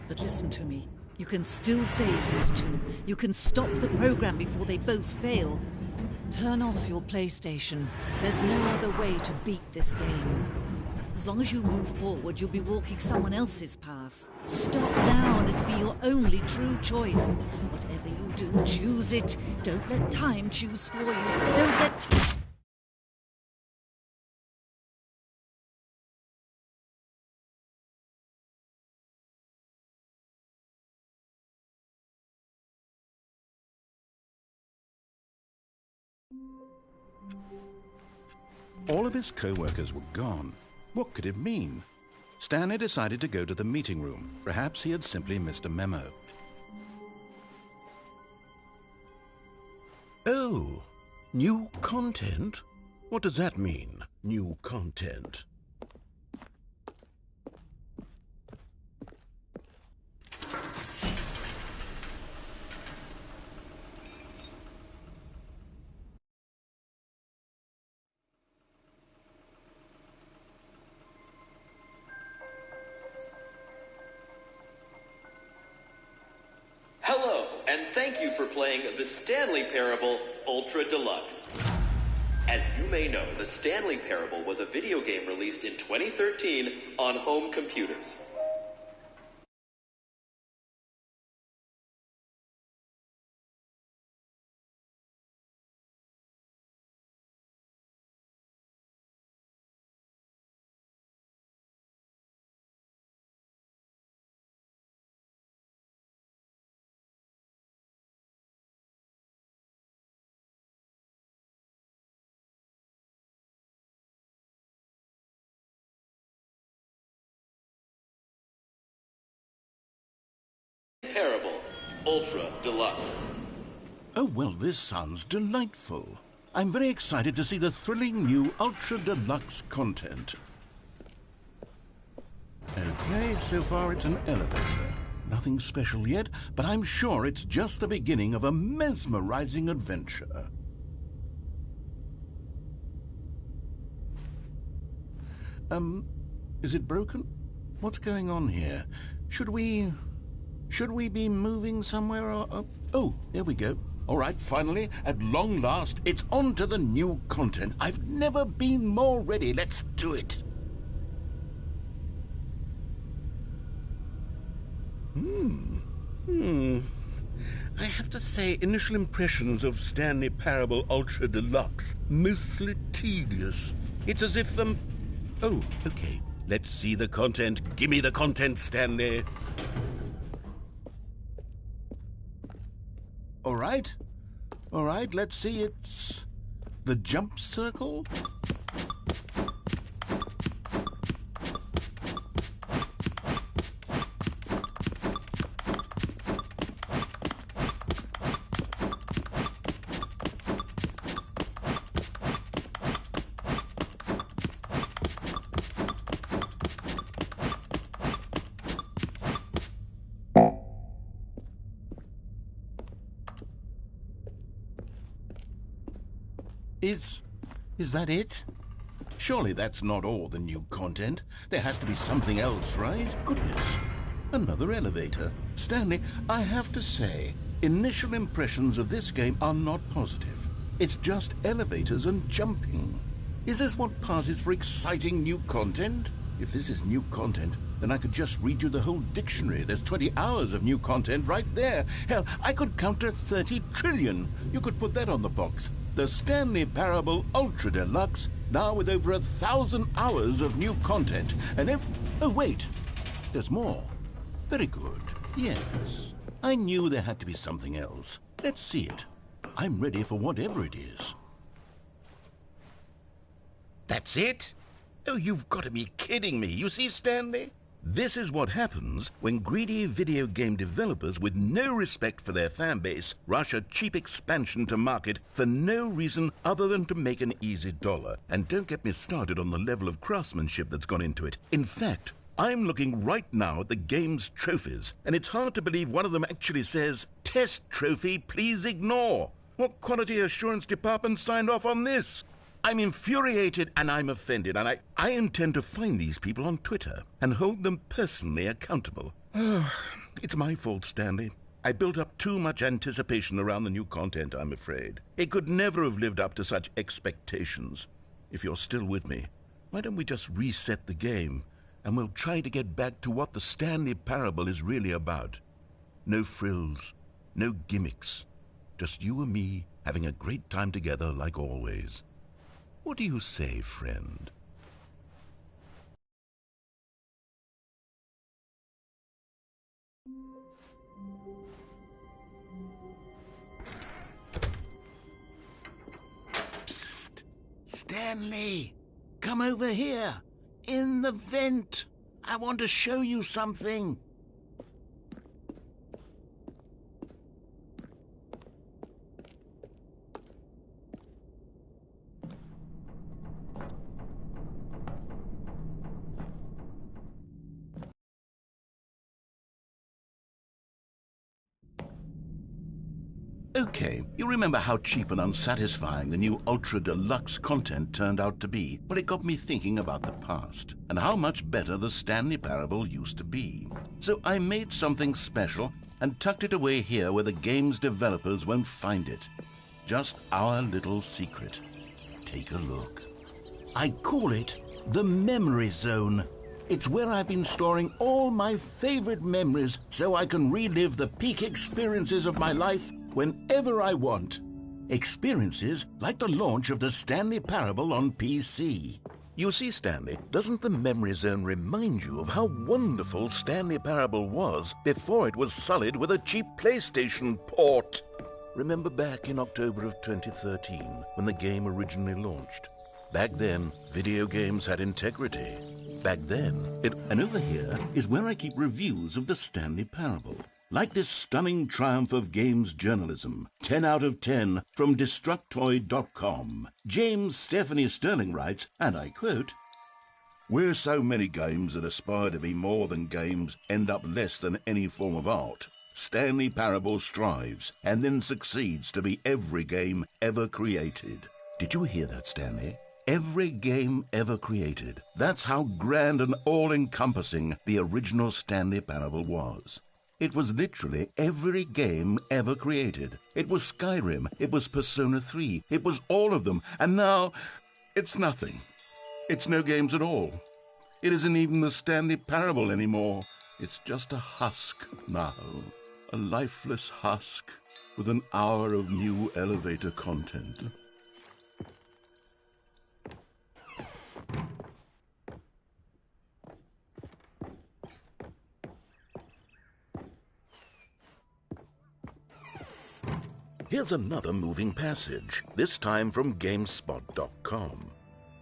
But listen to me. You can still save these two. You can stop the program before they both fail. Turn off your PlayStation. There's no other way to beat this game. As long as you move forward, you'll be walking someone else's path. Stop now and it'll be your only true choice. Whatever you do, choose it. Don't let time choose for you. Don't let... All of his co-workers were gone. What could it mean? Stanley decided to go to the meeting room. Perhaps he had simply missed a memo. Oh, new content? What does that mean, new content? Hello, and thank you for playing the Stanley Parable Ultra Deluxe. As you may know, the Stanley Parable was a video game released in 2013 on home computers. Parable Ultra Deluxe. Oh, well, this sounds delightful. I'm very excited to see the thrilling new Ultra Deluxe content. Okay, so far it's an elevator. Nothing special yet, but I'm sure it's just the beginning of a mesmerizing adventure. Is it broken? What's going on here? Should we be moving somewhere or... Oh, there we go. All right, finally, at long last, it's on to the new content. I've never been more ready. Let's do it. I have to say, initial impressions of Stanley Parable Ultra Deluxe, mostly tedious. It's as if, Oh, okay. Let's see the content. Give me the content, Stanley. All right, let's see. It's the jump circle. Is that it? Surely that's not all the new content. There has to be something else, right? Goodness. Another elevator. Stanley, I have to say, initial impressions of this game are not positive. It's just elevators and jumping. Is this what passes for exciting new content? If this is new content, then I could just read you the whole dictionary. There's 20 hours of new content right there. Hell, I could count to 30 trillion. You could put that on the box. The Stanley Parable Ultra Deluxe, now with over 1,000 hours of new content. And oh, wait. There's more. Very good. Yes. I knew there had to be something else. Let's see it. I'm ready for whatever it is. That's it? Oh, you've got to be kidding me. You see, Stanley? This is what happens when greedy video game developers with no respect for their fan base rush a cheap expansion to market for no reason other than to make an easy dollar. And don't get me started on the level of craftsmanship that's gone into it. In fact, I'm looking right now at the game's trophies, and it's hard to believe one of them actually says, "Test trophy, please ignore." What quality assurance department signed off on this? I'm infuriated and I'm offended, and I intend to find these people on Twitter and hold them personally accountable. It's my fault, Stanley. I built up too much anticipation around the new content, I'm afraid. It could never have lived up to such expectations. If you're still with me, why don't we just reset the game, and we'll try to get back to what the Stanley Parable is really about. No frills, no gimmicks, just you and me having a great time together like always. What do you say, friend? Psst! Stanley! Come over here! In the vent! I want to show you something! Okay, you remember how cheap and unsatisfying the new Ultra Deluxe content turned out to be? Well, it got me thinking about the past, and how much better the Stanley Parable used to be. So I made something special and tucked it away here where the game's developers won't find it. Just our little secret. Take a look. I call it the Memory Zone. It's where I've been storing all my favorite memories so I can relive the peak experiences of my life whenever I want. Experiences like the launch of the Stanley Parable on PC. You see, Stanley, doesn't the Memory Zone remind you of how wonderful Stanley Parable was before it was sullied with a cheap PlayStation port? Remember back in October of 2013 when the game originally launched? Back then, video games had integrity. Back then, and over here is where I keep reviews of the Stanley Parable. Like this stunning triumph of games journalism, 10 out of 10 from Destructoid.com. James Stephanie Sterling writes, and I quote, "Where so many games that aspire to be more than games end up less than any form of art, Stanley Parable strives and then succeeds to be every game ever created." Did you hear that, Stanley? Every game ever created. That's how grand and all-encompassing the original Stanley Parable was. It was literally every game ever created. It was Skyrim, it was Persona 3, it was all of them, and now it's nothing. It's no games at all. It isn't even the Stanley Parable anymore. It's just a husk now. A lifeless husk with an hour of new elevator content. Here's another moving passage, this time from GameSpot.com.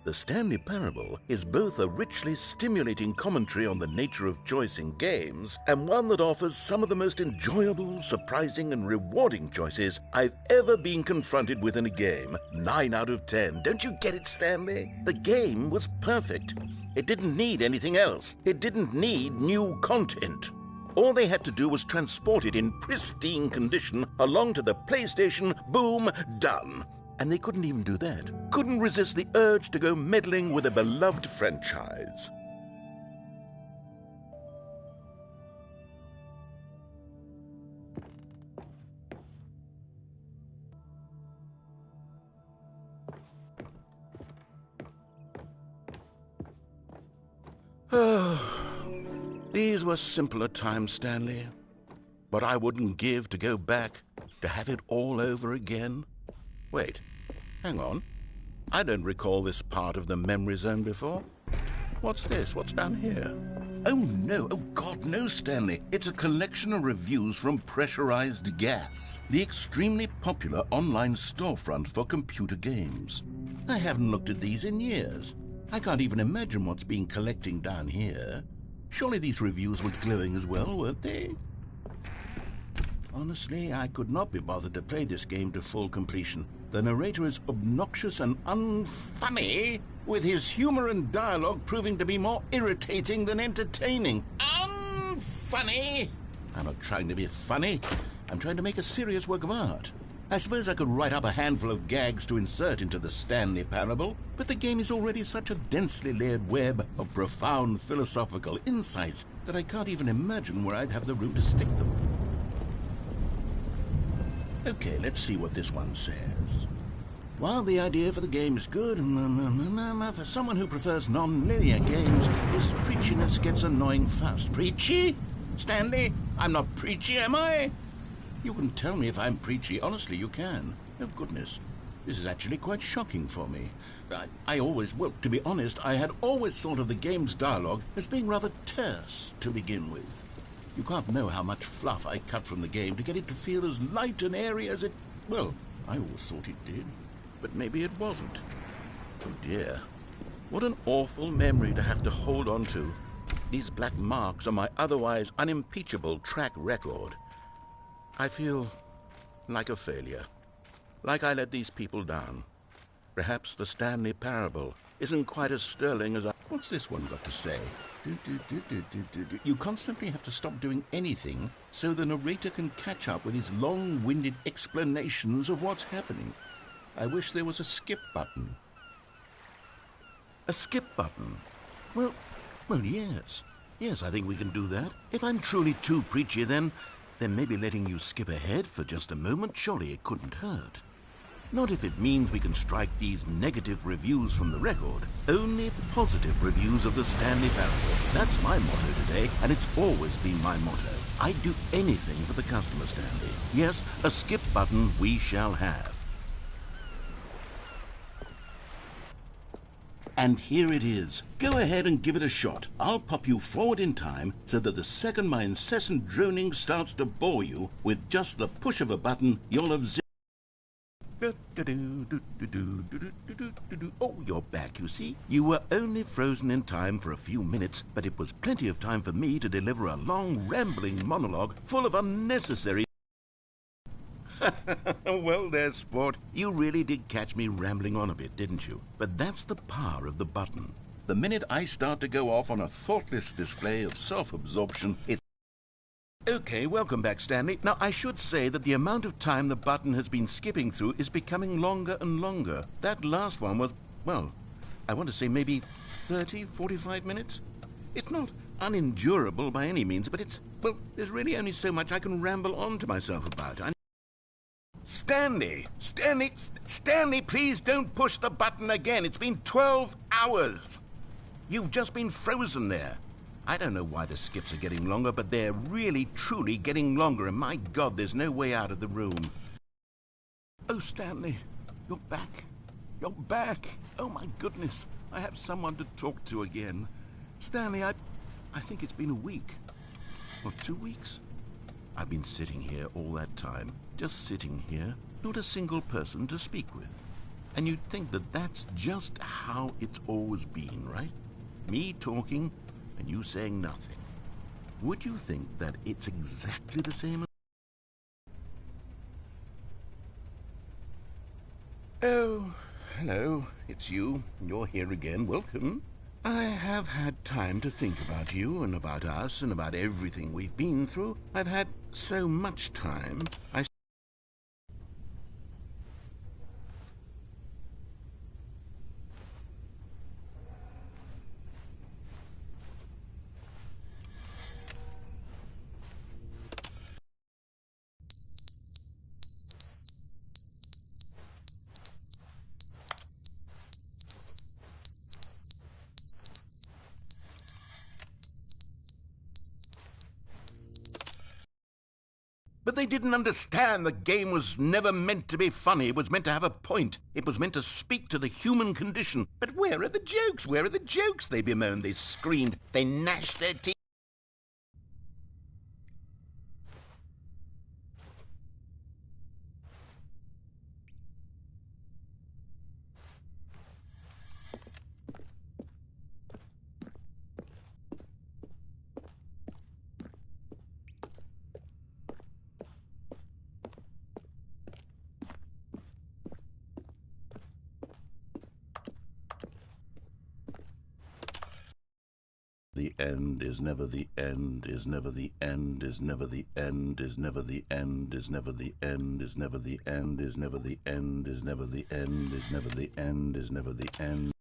The Stanley Parable is both a richly stimulating commentary on the nature of choice in games and one that offers some of the most enjoyable, surprising, and rewarding choices I've ever been confronted with in a game. 9 out of 10. Don't you get it, Stanley? The game was perfect. It didn't need anything else. It didn't need new content. All they had to do was transport it in pristine condition along to the PlayStation, boom, done. And they couldn't even do that. Couldn't resist the urge to go meddling with a beloved franchise. These were simpler times, Stanley. But I wouldn't give to go back, to have it all over again. Wait, hang on. I don't recall this part of the Memory Zone before. What's this? What's down here? Oh no, oh God, no, Stanley. It's a collection of reviews from Pressurized Gas, the extremely popular online storefront for computer games. I haven't looked at these in years. I can't even imagine what's been collecting down here. Surely these reviews were glowing as well, weren't they? Honestly, I could not be bothered to play this game to full completion. The narrator is obnoxious and unfunny, with his humor and dialogue proving to be more irritating than entertaining. Unfunny? I'm not trying to be funny. I'm trying to make a serious work of art. I suppose I could write up a handful of gags to insert into the Stanley Parable, but the game is already such a densely layered web of profound philosophical insights that I can't even imagine where I'd have the room to stick them. Okay, let's see what this one says. While the idea for the game is good, for someone who prefers non-linear games, this preachiness gets annoying fast. Preachy? Stanley, I'm not preachy, am I? You can tell me if I'm preachy. Honestly, you can. Oh, goodness. This is actually quite shocking for me. Well, to be honest, I had always thought of the game's dialogue as being rather terse to begin with. You can't know how much fluff I cut from the game to get it to feel as light and airy as it... Well, I always thought it did. But maybe it wasn't. Oh, dear. What an awful memory to have to hold on to. These black marks on my otherwise unimpeachable track record. I feel like a failure. Like I let these people down. Perhaps the Stanley Parable isn't quite as sterling as I... What's this one got to say? You constantly have to stop doing anything so the narrator can catch up with his long-winded explanations of what's happening. I wish there was a skip button. A skip button? Well, yes. Yes, I think we can do that. If I'm truly too preachy, then maybe letting you skip ahead for just a moment, surely it couldn't hurt. Not if it means we can strike these negative reviews from the record. Only positive reviews of the Stanley Parable. That's my motto today, and it's always been my motto. I'd do anything for the customer, Stanley. Yes, a skip button we shall have. And here it is. Go ahead and give it a shot. I'll pop you forward in time so that the second my incessant droning starts to bore you, with just the push of a button, you'll have Oh, you're back, you see. You were only frozen in time for a few minutes, but it was plenty of time for me to deliver a long, rambling monologue full of unnecessary... Well, there, sport. You really did catch me rambling on a bit, didn't you? But that's the power of the button. The minute I start to go off on a thoughtless display of self-absorption, it's... Okay, welcome back, Stanley. Now, I should say that the amount of time the button has been skipping through is becoming longer and longer. That last one was, well, I want to say maybe 30, 45 minutes? It's not unendurable by any means, but it's, well, there's really only so much I can ramble on to myself about. Stanley, please don't push the button again. It's been 12 hours. You've just been frozen there. I don't know why the skips are getting longer, but they're really, truly getting longer, and my God, there's no way out of the room. Oh, Stanley, you're back. You're back. Oh, my goodness. I have someone to talk to again. Stanley, I think it's been a week. Or 2 weeks. I've been sitting here all that time. Just sitting here. Not a single person to speak with. And you'd think that that's just how it's always been, right? Me talking... and you saying nothing. Would you think that it's exactly the same? Oh, hello. It's you. You're here again. Welcome. I have had time to think about you and about us and about everything we've been through. I've had so much time. But they didn't understand the game was never meant to be funny. It was meant to have a point. It was meant to speak to the human condition. But where are the jokes? Where are the jokes? They bemoaned, they screamed, they gnashed their teeth. end, is never the end, is never the end, is never the end, is never the end, is never the end, is never the end, is never the end, is never the end, is never the end, is never the end.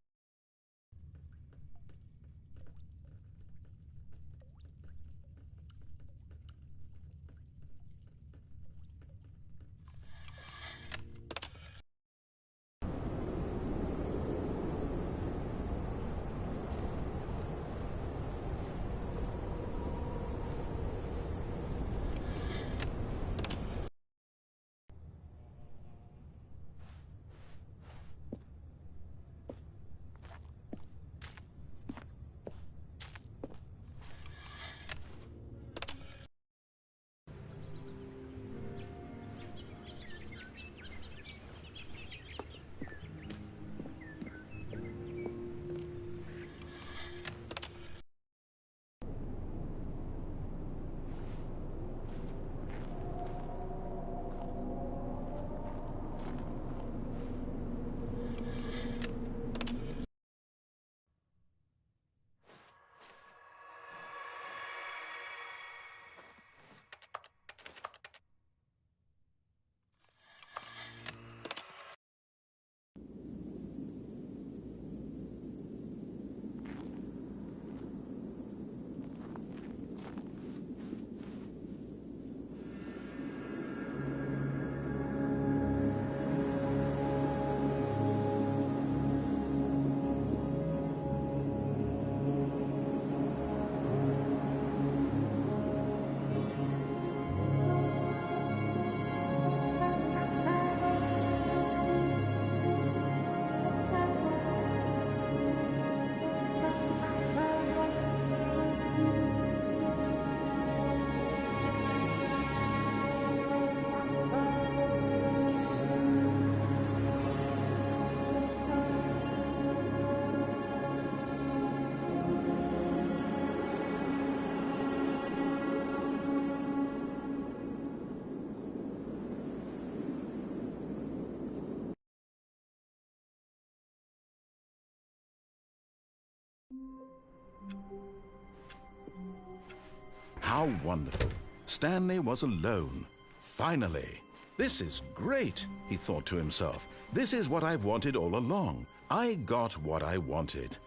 How wonderful. Stanley was alone. Finally. This is great, he thought to himself. This is what I've wanted all along. I got what I wanted.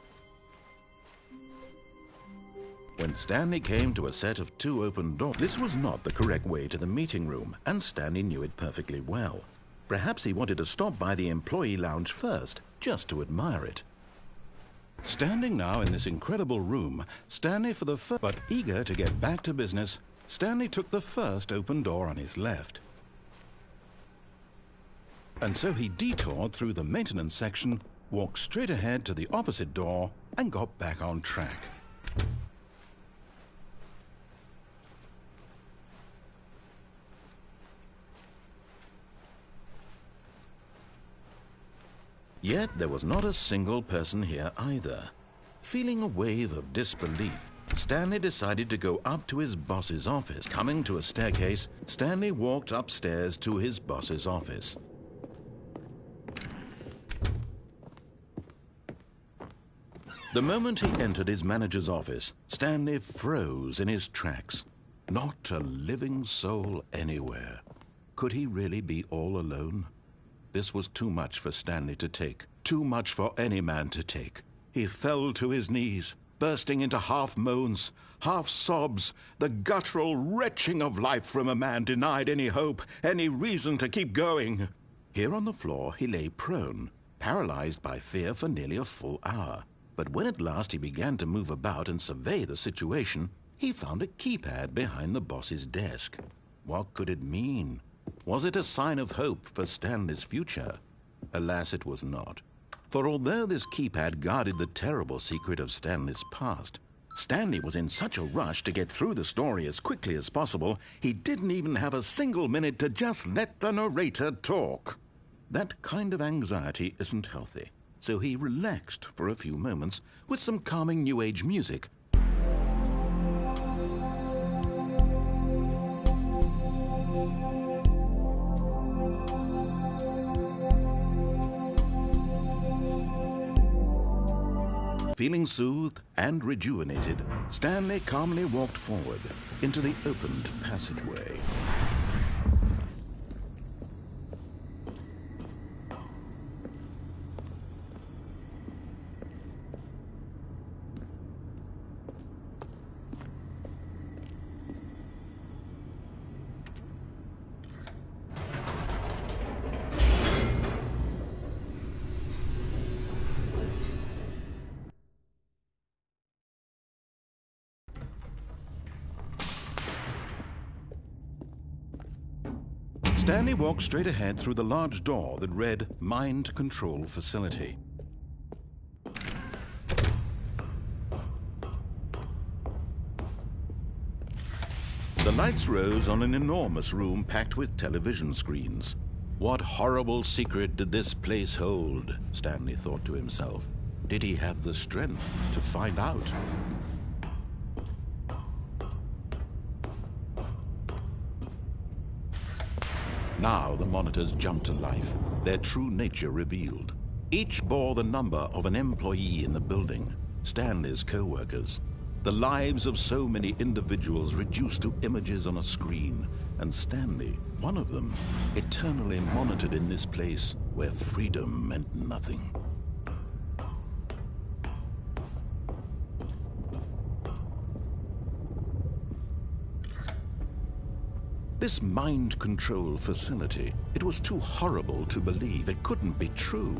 When Stanley came to a set of 2 open doors, this was not the correct way to the meeting room, and Stanley knew it perfectly well. Perhaps he wanted to stop by the employee lounge first, just to admire it. Standing now in this incredible room, Stanley but eager to get back to business, Stanley took the first open door on his left. And so he detoured through the maintenance section, walked straight ahead to the opposite door, and got back on track. Yet there was not a single person here either. Feeling a wave of disbelief, Stanley decided to go up to his boss's office. Coming to a staircase, Stanley walked upstairs to his boss's office. The moment he entered his manager's office, Stanley froze in his tracks. Not a living soul anywhere. Could he really be all alone? This was too much for Stanley to take, too much for any man to take. He fell to his knees, bursting into half moans, half sobs, the guttural retching of life from a man denied any hope, any reason to keep going. Here on the floor he lay prone, paralyzed by fear for nearly a full hour. But when at last he began to move about and survey the situation, he found a keypad behind the boss's desk. What could it mean? Was it a sign of hope for Stanley's future? Alas, it was not. For although this keypad guarded the terrible secret of Stanley's past, Stanley was in such a rush to get through the story as quickly as possible, he didn't even have a single minute to just let the narrator talk. That kind of anxiety isn't healthy, so he relaxed for a few moments with some calming New Age music Feeling soothed and rejuvenated, Stanley calmly walked forward into the opened passageway. Stanley walked straight ahead through the large door that read Mind Control Facility. The lights rose on an enormous room packed with television screens. What horrible secret did this place hold? Stanley thought to himself. Did he have the strength to find out? Now the monitors jumped to life, their true nature revealed. Each bore the number of an employee in the building, Stanley's co-workers. The lives of so many individuals reduced to images on a screen, and Stanley, one of them, eternally monitored in this place where freedom meant nothing. This mind control facility, it was too horrible to believe. It couldn't be true.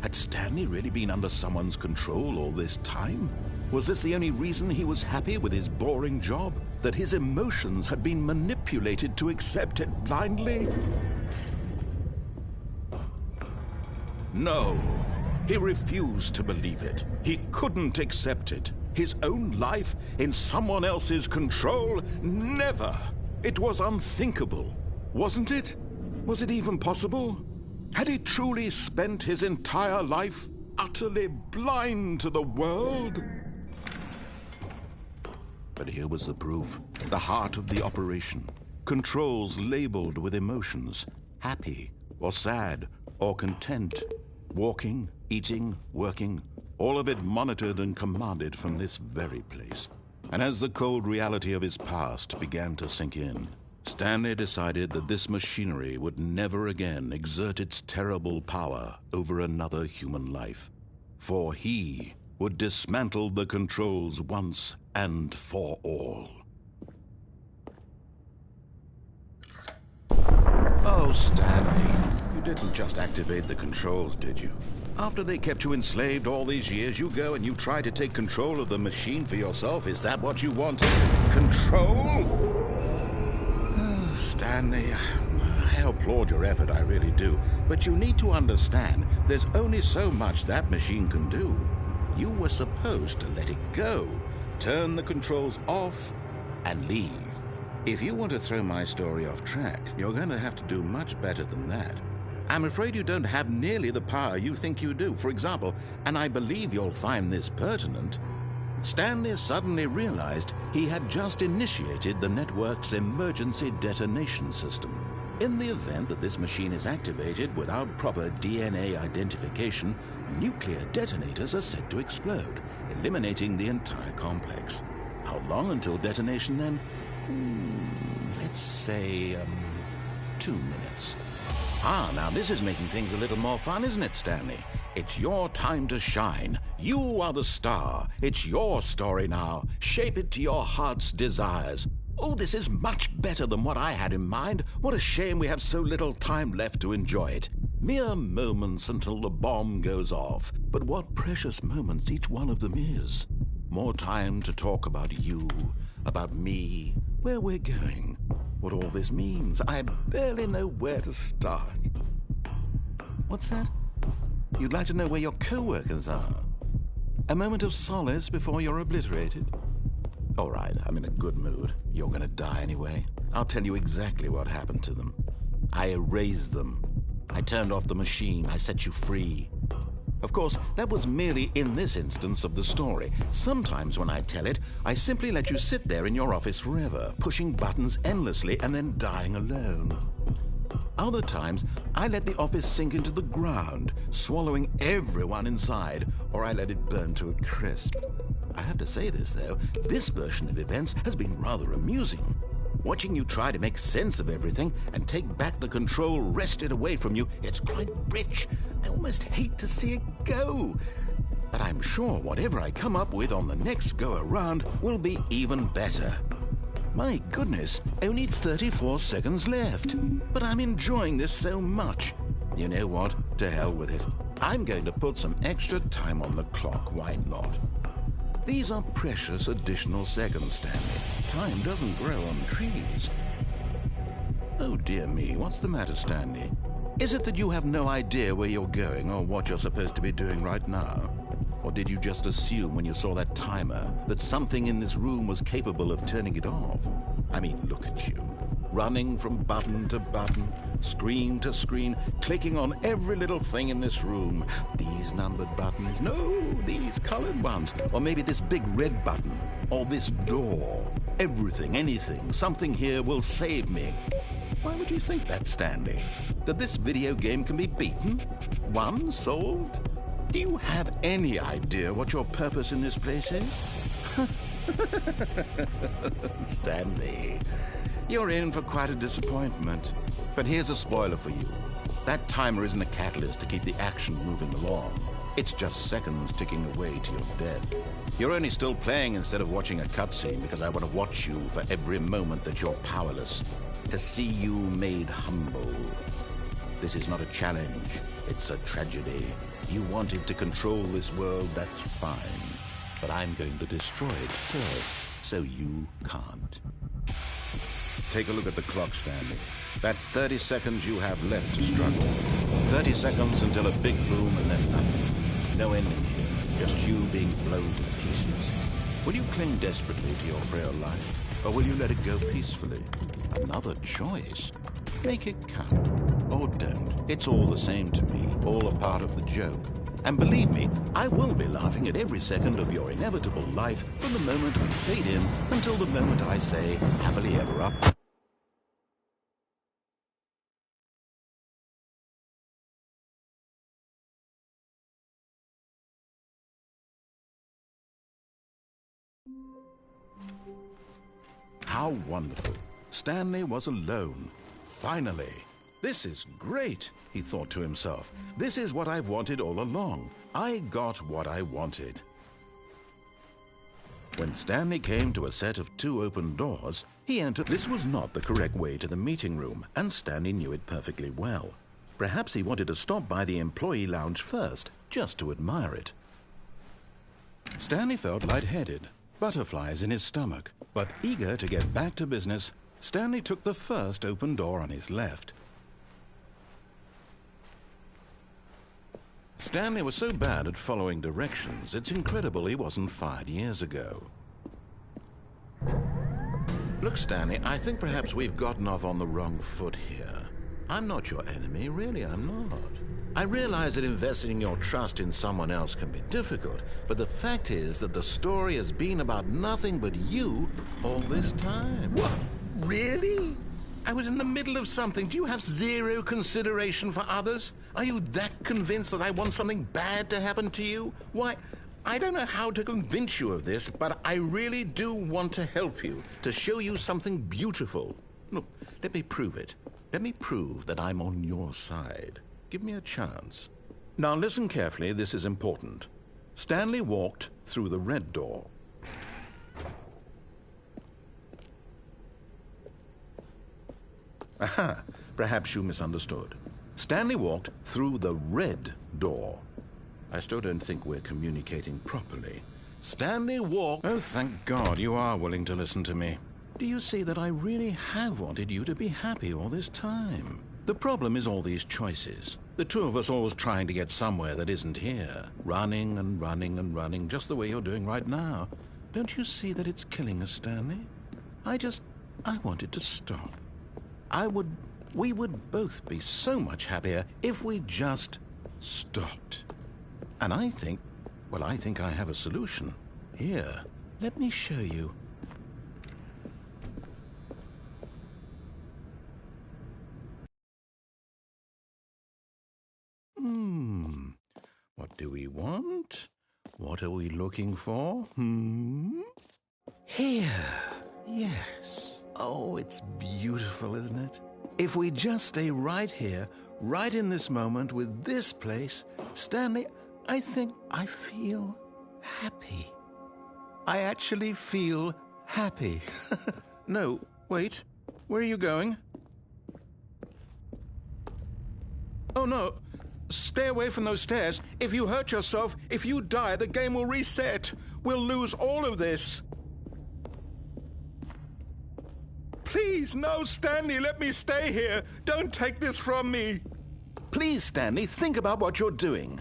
Had Stanley really been under someone's control all this time? Was this the only reason he was happy with his boring job? That his emotions had been manipulated to accept it blindly? No, he refused to believe it. He couldn't accept it. His own life in someone else's control? Never! It was unthinkable, wasn't it? Was it even possible? Had he truly spent his entire life utterly blind to the world? But here was the proof, the heart of the operation. Controls labeled with emotions, happy or sad or content. Walking, eating, working, all of it monitored and commanded from this very place. And as the cold reality of his past began to sink in, Stanley decided that this machinery would never again exert its terrible power over another human life. For he would dismantle the controls once and for all. Oh, Stanley, you didn't just activate the controls, did you? After they kept you enslaved all these years, you go and you try to take control of the machine for yourself. Is that what you wanted? Control? Oh, Stanley, I applaud your effort, I really do. But you need to understand, there's only so much that machine can do. You were supposed to let it go, turn the controls off, and leave. If you want to throw my story off track, you're going to have to do much better than that. I'm afraid you don't have nearly the power you think you do. For example, and I believe you'll find this pertinent, Stanley suddenly realized he had just initiated the network's emergency detonation system. In the event that this machine is activated without proper DNA identification, nuclear detonators are said to explode, eliminating the entire complex. How long until detonation then? Let's say, 2 minutes. Ah, now this is making things a little more fun, isn't it, Stanley? It's your time to shine. You are the star. It's your story now. Shape it to your heart's desires. Oh, this is much better than what I had in mind. What a shame we have so little time left to enjoy it. Mere moments until the bomb goes off. But what precious moments each one of them is. More time to talk about you, about me, where we're going, what all this means. I barely know where to start. What's that? You'd like to know where your co-workers are? A moment of solace before you're obliterated? All right, I'm in a good mood. You're gonna die anyway. I'll tell you exactly what happened to them. I erased them. I turned off the machine. I set you free. Of course, that was merely in this instance of the story. Sometimes when I tell it, I simply let you sit there in your office forever, pushing buttons endlessly and then dying alone. Other times, I let the office sink into the ground, swallowing everyone inside, or I let it burn to a crisp. I have to say this, though, this version of events has been rather amusing. Watching you try to make sense of everything and take back the control wrested away from you, it's quite rich. I almost hate to see it go. But I'm sure whatever I come up with on the next go-around will be even better. My goodness, only 34 seconds left. But I'm enjoying this so much. You know what? To hell with it. I'm going to put some extra time on the clock. Why not? These are precious additional seconds, Stanley. Time doesn't grow on trees. Oh dear me, what's the matter, Stanley? Is it that you have no idea where you're going or what you're supposed to be doing right now? Or did you just assume when you saw that timer that something in this room was capable of turning it off? I mean, look at you. Running from button to button, screen to screen, clicking on every little thing in this room. These numbered buttons, no, these colored ones. Or maybe this big red button, or this door. Everything, anything, something here will save me. Why would you think that, Stanley? That this video game can be beaten? Won? Solved? Do you have any idea what your purpose in this place is? Stanley, you're in for quite a disappointment. But here's a spoiler for you. That timer isn't a catalyst to keep the action moving along. It's just seconds ticking away to your death. You're only still playing instead of watching a cutscene because I want to watch you for every moment that you're powerless. To see you made humble. This is not a challenge. It's a tragedy. You wanted to control this world, that's fine. But I'm going to destroy it first, so you can't. Take a look at the clock, Stanley. That's 30 seconds you have left to struggle. 30 seconds until a big boom and then nothing. No ending here, just you being blown to pieces. Will you cling desperately to your frail life, or will you let it go peacefully? Another choice. Make it count, or don't. It's all the same to me, all a part of the joke. And believe me, I will be laughing at every second of your inevitable life from the moment we fade in until the moment I say, happily ever up. How wonderful. Stanley was alone. Finally. This is great, he thought to himself. This is what I've wanted all along. I got what I wanted. When Stanley came to a set of 2 open doors, he entered. This was not the correct way to the meeting room, and Stanley knew it perfectly well. Perhaps he wanted to stop by the employee lounge first, just to admire it. Stanley felt lightheaded, butterflies in his stomach, but eager to get back to business, Stanley took the first open door on his left. Stanley was so bad at following directions, it's incredible he wasn't fired years ago. Look, Stanley, I think perhaps we've gotten off on the wrong foot here. I'm not your enemy, really, I'm not. I realize that investing your trust in someone else can be difficult, but the fact is that the story has been about nothing but you all this time. What? Really? I was in the middle of something. Do you have zero consideration for others? Are you that convinced that I want something bad to happen to you? Why, I don't know how to convince you of this, but I really do want to help you, to show you something beautiful. Look, let me prove it. Let me prove that I'm on your side. Give me a chance. Now listen carefully, this is important. Stanley walked through the red door. Aha, perhaps you misunderstood. Stanley walked through the red door. I still don't think we're communicating properly. Stanley walked... Oh, thank God you are willing to listen to me. Do you see that I really have wanted you to be happy all this time? The problem is all these choices. The 2 of us always trying to get somewhere that isn't here. Running and running and running, just the way you're doing right now. Don't you see that it's killing us, Stanley? I wanted to stop. We would both be so much happier if we just stopped. And I think I have a solution. Here, let me show you. do we want? What are we looking for? Here. Yes. Oh, it's beautiful, isn't it? If we just stay right here, right in this moment with this place, Stanley, I think I feel happy. I actually feel happy. No, wait. Where are you going? Oh, no. Stay away from those stairs. If you hurt yourself, if you die, the game will reset. We'll lose all of this. Please, no, Stanley, let me stay here. Don't take this from me. Please, Stanley, think about what you're doing.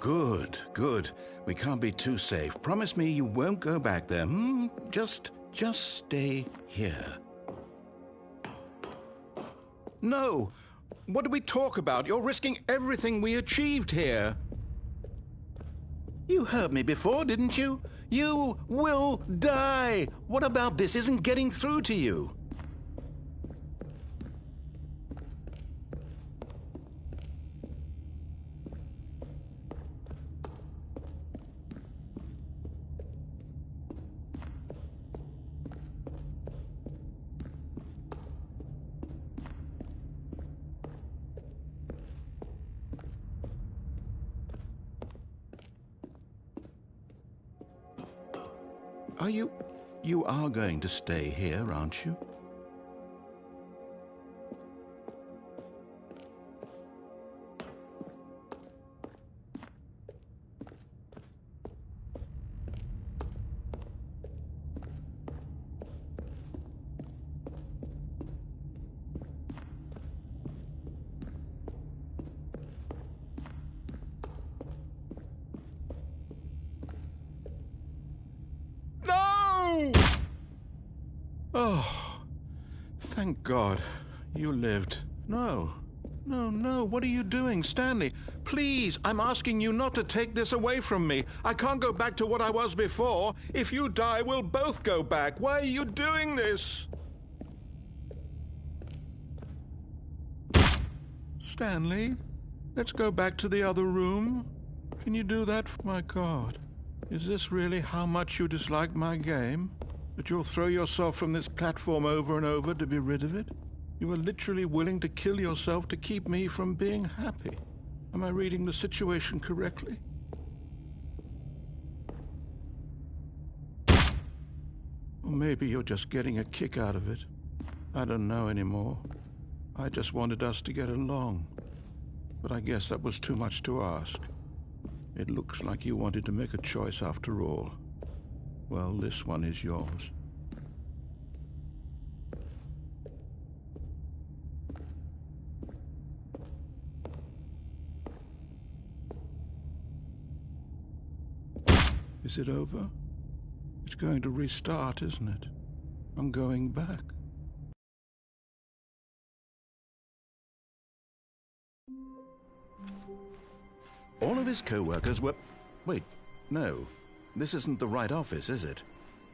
Good, good. We can't be too safe. Promise me you won't go back there, Just stay here. No! What did we talk about? You're risking everything we achieved here. You heard me before, didn't you? You will die! What about this isn't getting through to you? You are going to stay here, aren't you? Oh, thank God you lived. No, what are you doing, Stanley? Please, I'm asking you not to take this away from me. I can't go back to what I was before. If you die, we'll both go back. Why are you doing this? Stanley, let's go back to the other room. Can you do that? My God, is this really how much you dislike my game? That you'll throw yourself from this platform over and over to be rid of it? You were literally willing to kill yourself to keep me from being happy. Am I reading the situation correctly? Or maybe you're just getting a kick out of it. I don't know anymore. I just wanted us to get along. But I guess that was too much to ask. It looks like you wanted to make a choice after all. Well, this one is yours. Is it over? It's going to restart, isn't it? I'm going back. All of his co-workers were... Wait, no. This isn't the right office, is it?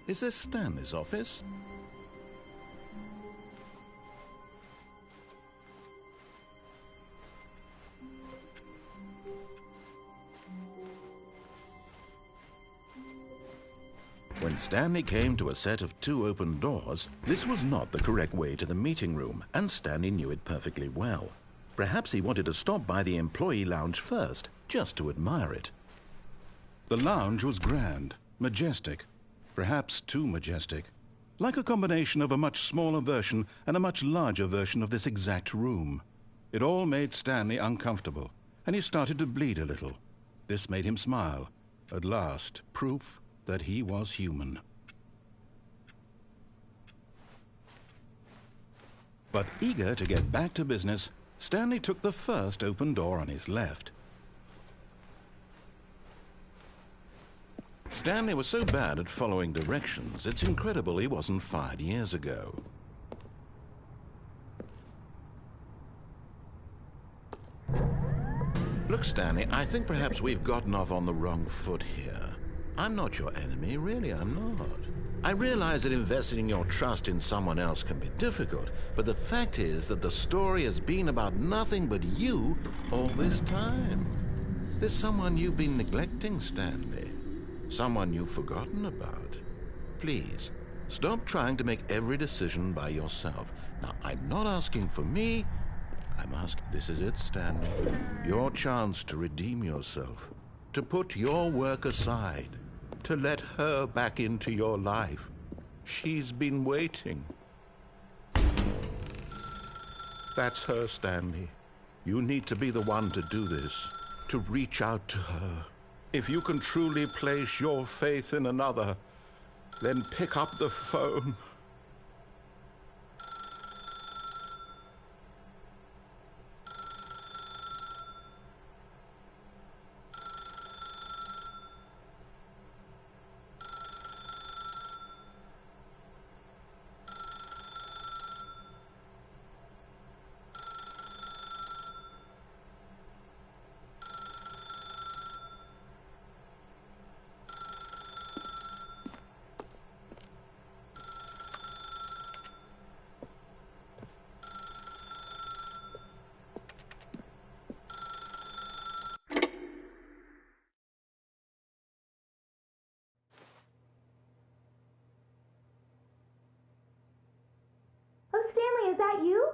Is this Stanley's office? When Stanley came to a set of 2 open doors, this was not the correct way to the meeting room, and Stanley knew it perfectly well. Perhaps he wanted to stop by the employee lounge first, just to admire it. The lounge was grand, majestic, perhaps too majestic, like a combination of a much smaller version and a much larger version of this exact room. It all made Stanley uncomfortable, and he started to bleed a little. This made him smile. At last, proof that he was human. But eager to get back to business, Stanley took the first open door on his left. Stanley was so bad at following directions, it's incredible he wasn't fired years ago. Look, Stanley, I think perhaps we've gotten off on the wrong foot here. I'm not your enemy, really, I'm not. I realize that investing your trust in someone else can be difficult, but the fact is that the story has been about nothing but you all this time. There's someone you've been neglecting, Stanley. Someone you've forgotten about. Please, stop trying to make every decision by yourself. Now, I'm not asking for me. I'm asking, this is it, Stanley. Your chance to redeem yourself. To put your work aside. To let her back into your life. She's been waiting. That's her, Stanley. You need to be the one to do this. To reach out to her. If you can truly place your faith in another, then pick up the phone. Oh, Stanley, is that you?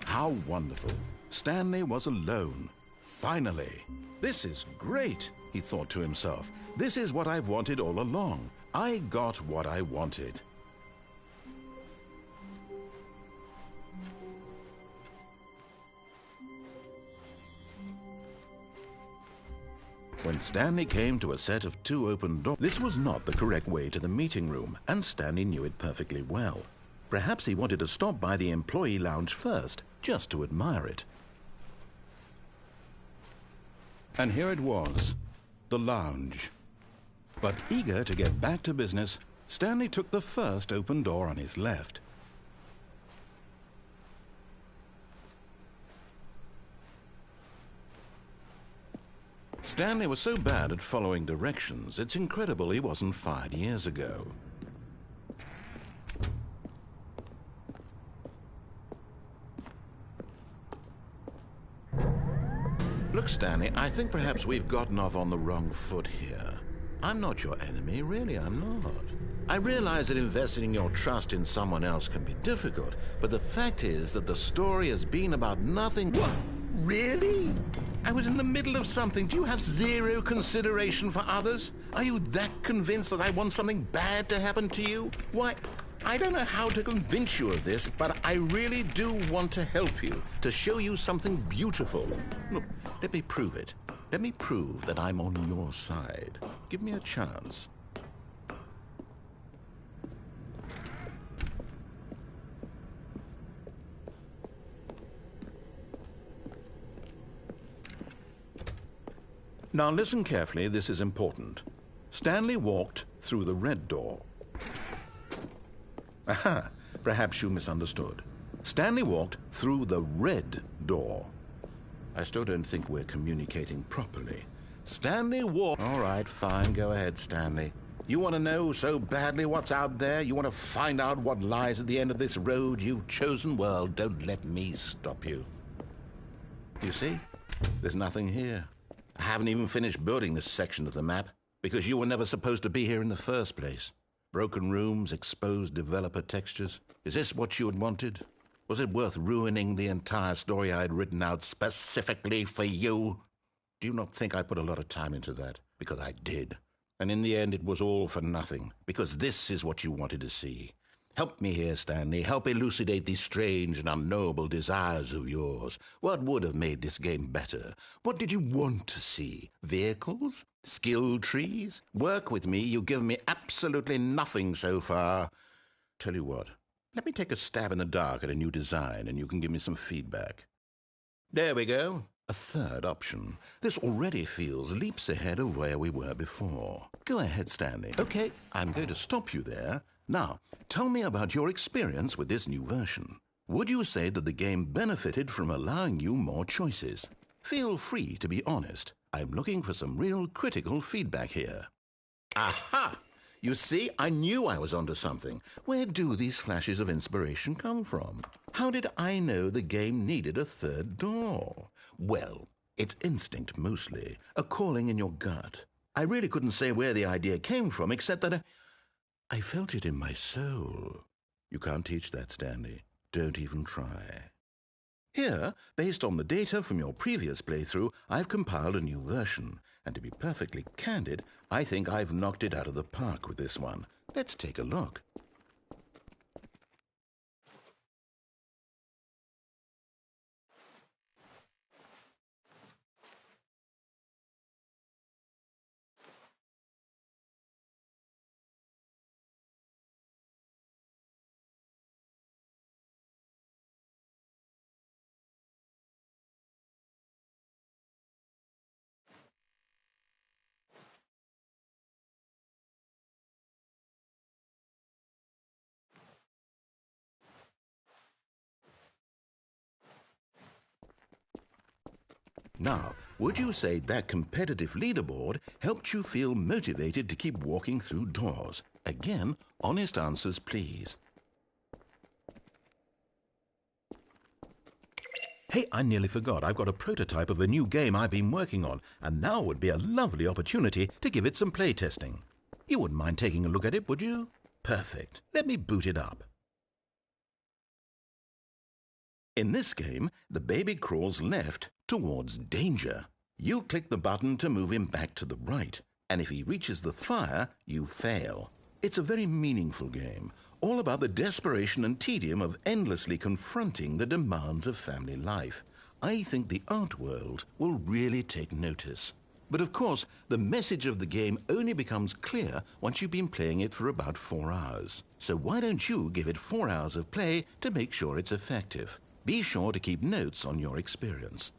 How wonderful. Stanley was alone. Finally. This is great, he thought to himself. This is what I've wanted all along. I got what I wanted. When Stanley came to a set of 2 open doors, this was not the correct way to the meeting room, and Stanley knew it perfectly well. Perhaps he wanted to stop by the employee lounge first, just to admire it. And here it was, the lounge. But eager to get back to business, Stanley took the first open door on his left. Stanley was so bad at following directions, it's incredible he wasn't fired years ago. Look, Stanley, I think perhaps we've gotten off on the wrong foot here. I'm not your enemy, really, I'm not. I realize that investing your trust in someone else can be difficult, but the fact is that the story has been about nothing. What? Really? I was in the middle of something. Do you have zero consideration for others? Are you that convinced that I want something bad to happen to you? Why, I don't know how to convince you of this, but I really do want to help you, to show you something beautiful. Look, let me prove it. Let me prove that I'm on your side. Give me a chance. Now listen carefully, this is important. Stanley walked through the red door. Aha, perhaps you misunderstood. Stanley walked through the red door. I still don't think we're communicating properly. Stanley walked... All right, fine, go ahead, Stanley. You want to know so badly what's out there? You want to find out what lies at the end of this road you've chosen? Well, don't let me stop you. You see? There's nothing here. I haven't even finished building this section of the map, because you were never supposed to be here in the first place. Broken rooms, exposed developer textures. Is this what you had wanted? Was it worth ruining the entire story I had written out specifically for you? Do you not think I put a lot of time into that? Because I did. And in the end, it was all for nothing, because this is what you wanted to see. Help me here, Stanley. Help elucidate these strange and unknowable desires of yours. What would have made this game better? What did you want to see? Vehicles? Skill trees? Work with me. You've given me absolutely nothing so far. Tell you what, let me take a stab in the dark at a new design, and you can give me some feedback. There we go. A third option. This already feels leaps ahead of where we were before. Go ahead, Stanley. Okay, I'm going to stop you there. Now, tell me about your experience with this new version. Would you say that the game benefited from allowing you more choices? Feel free to be honest. I'm looking for some real critical feedback here. Aha! You see, I knew I was onto something. Where do these flashes of inspiration come from? How did I know the game needed a third door? Well, it's instinct mostly, a calling in your gut. I really couldn't say where the idea came from, except that I felt it in my soul. You can't teach that, Stanley. Don't even try. Here, based on the data from your previous playthrough, I've compiled a new version. And to be perfectly candid, I think I've knocked it out of the park with this one. Let's take a look. Now, would you say that competitive leaderboard helped you feel motivated to keep walking through doors? Again, honest answers, please. Hey, I nearly forgot. I've got a prototype of a new game I've been working on, and now would be a lovely opportunity to give it some playtesting. You wouldn't mind taking a look at it, would you? Perfect. Let me boot it up. In this game, the baby crawls left towards danger. You click the button to move him back to the right, and if he reaches the fire, you fail. It's a very meaningful game, all about the desperation and tedium of endlessly confronting the demands of family life. I think the art world will really take notice. But of course, the message of the game only becomes clear once you've been playing it for about 4 hours. So why don't you give it 4 hours of play to make sure it's effective? Be sure to keep notes on your experience.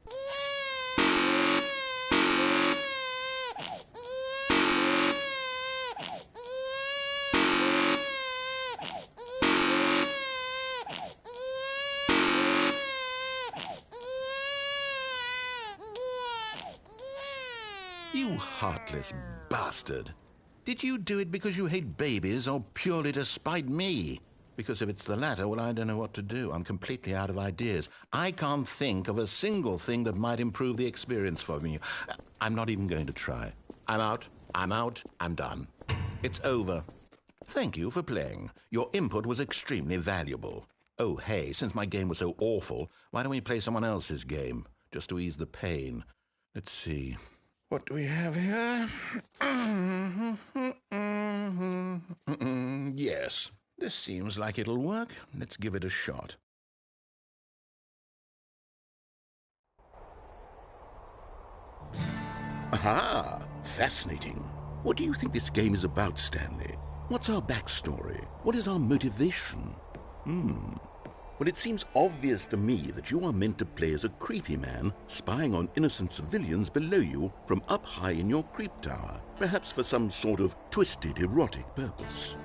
You heartless bastard. Did you do it because you hate babies or purely to spite me? Because if it's the latter, well, I don't know what to do. I'm completely out of ideas. I can't think of a single thing that might improve the experience for me. I'm not even going to try. I'm out. I'm done. It's over. Thank you for playing. Your input was extremely valuable. Oh, hey, since my game was so awful, why don't we play someone else's game, just to ease the pain? Let's see. What do we have here? Yes, this seems like it'll work. Let's give it a shot. Aha! Fascinating. What do you think this game is about, Stanley? What's our backstory? What is our motivation? Well, it seems obvious to me that you are meant to play as a creepy man spying on innocent civilians below you from up high in your creep tower, perhaps for some sort of twisted erotic purpose.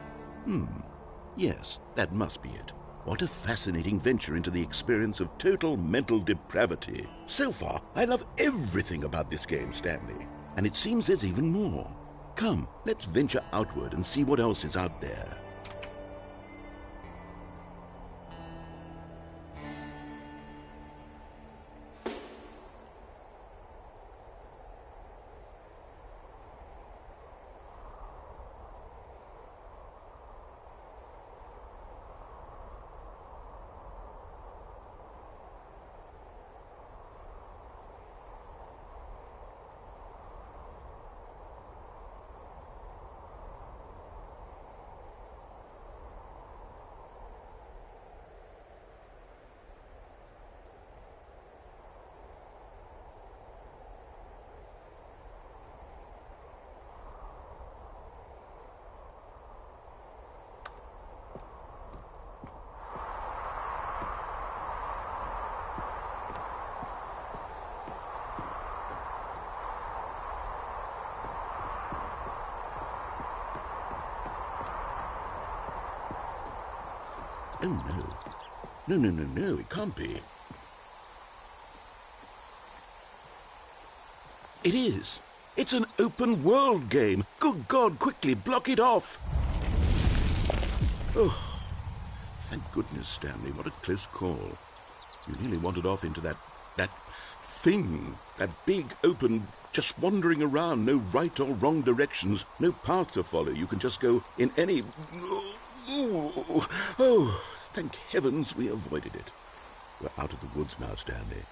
Yes, that must be it. What a fascinating venture into the experience of total mental depravity. So far, I love everything about this game, Stanley. And it seems there's even more. Come, let's venture outward and see what else is out there. Oh, no. No, no, no, no, it can't be. It is. It's an open-world game. Good God, quickly, block it off. Oh, thank goodness, Stanley. What a close call. You nearly wandered off into that thing, that big, open, just wandering around, no right or wrong directions, no path to follow. You can just go in any... Oh, thank heavens we avoided it. We're out of the woods now, Stanley.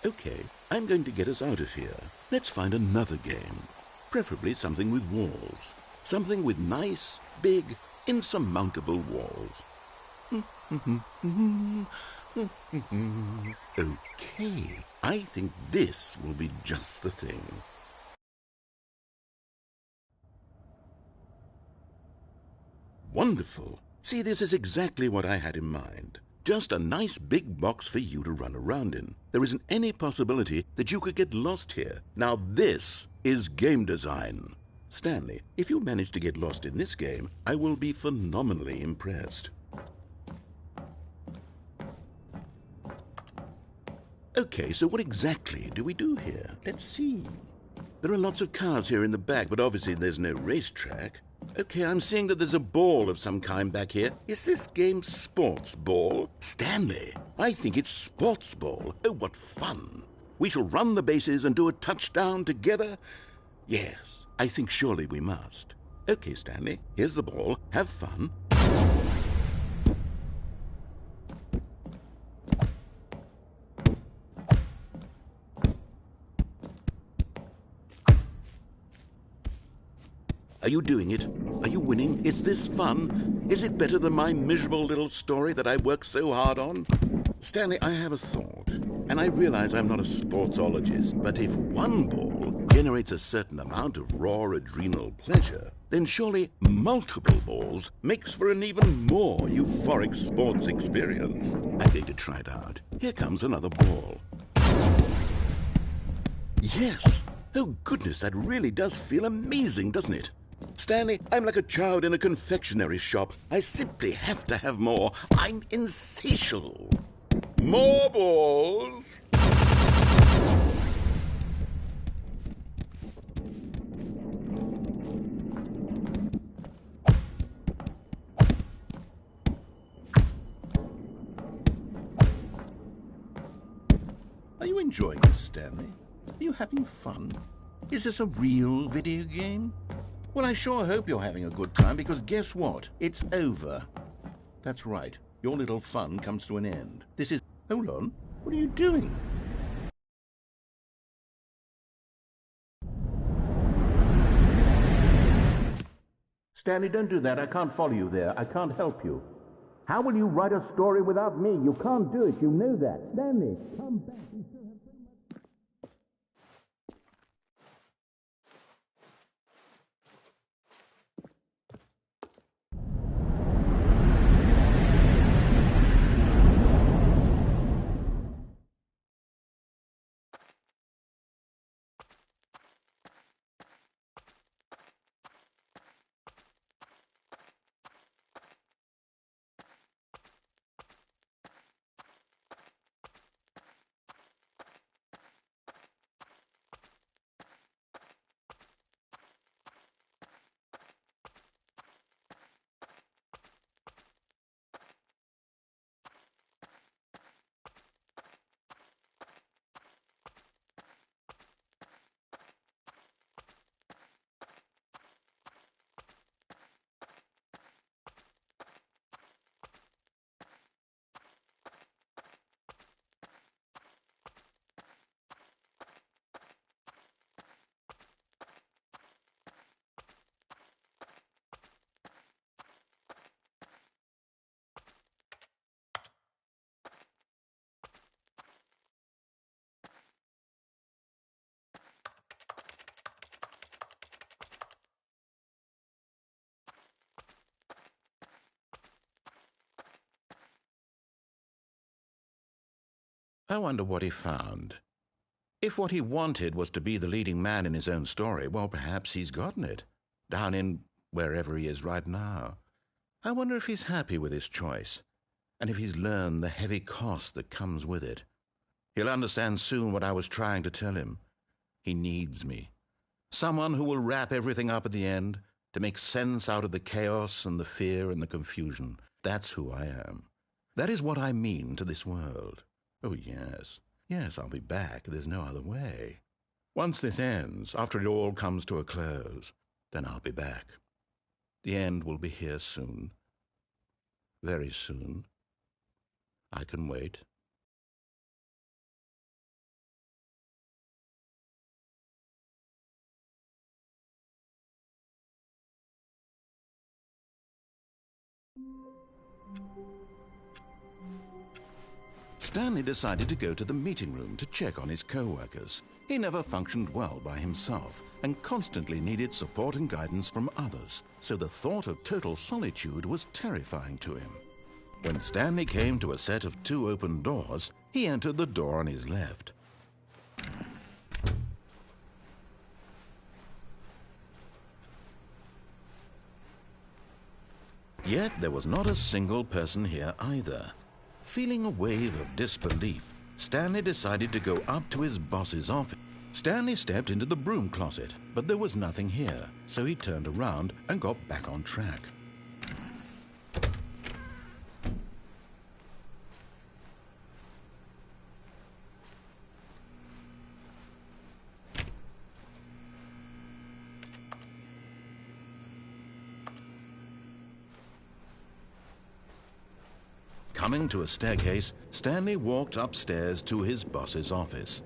Okay, I'm going to get us out of here. Let's find another game. Preferably something with walls. Something with nice, big, insurmountable walls. Okay, I think this will be just the thing. Wonderful. See, this is exactly what I had in mind. Just a nice big box for you to run around in. There isn't any possibility that you could get lost here. Now this is game design. Stanley, if you manage to get lost in this game, I will be phenomenally impressed. Okay, so what exactly do we do here? Let's see. There are lots of cars here in the back, but obviously there's no racetrack. Okay, I'm seeing that there's a ball of some kind back here. Is this game sports ball? Stanley, I think it's sports ball. Oh, what fun. We shall run the bases and do a touchdown together? Yes, I think surely we must. Okay, Stanley, here's the ball. Have fun. Are you doing it? Are you winning? Is this fun? Is it better than my miserable little story that I worked so hard on? Stanley, I have a thought, and I realize I'm not a sportsologist, but if one ball generates a certain amount of raw adrenal pleasure, then surely multiple balls makes for an even more euphoric sports experience. I'm going to try it out. Here comes another ball. Yes! Oh goodness, that really does feel amazing, doesn't it? Stanley, I'm like a child in a confectionery shop. I simply have to have more. I'm insatiable. More balls! Are you enjoying this, Stanley? Are you having fun? Is this a real video game? Well, I sure hope you're having a good time, because guess what? It's over. That's right. Your little fun comes to an end. This is... Hold on. What are you doing? Stanley, don't do that. I can't follow you there. I can't help you. How will you write a story without me? You can't do it. You know that. Stanley, come back. I wonder what he found. If what he wanted was to be the leading man in his own story, well, perhaps he's gotten it, down in wherever he is right now. I wonder if he's happy with his choice. And if he's learned the heavy cost that comes with it, he'll understand soon what I was trying to tell him. He needs me. Someone who will wrap everything up at the end to make sense out of the chaos and the fear and the confusion. That's who I am. That is what I mean to this world. Oh, yes. Yes, I'll be back. There's no other way. Once this ends, after it all comes to a close, then I'll be back. The end will be here soon. Very soon. I can wait. Stanley decided to go to the meeting room to check on his co-workers. He never functioned well by himself and constantly needed support and guidance from others, so the thought of total solitude was terrifying to him. When Stanley came to a set of 2 open doors, he entered the door on his left. Yet there was not a single person here either. Feeling a wave of disbelief, Stanley decided to go up to his boss's office. Stanley stepped into the broom closet, but there was nothing here, so he turned around and got back on track. Coming to a staircase, Stanley walked upstairs to his boss's office.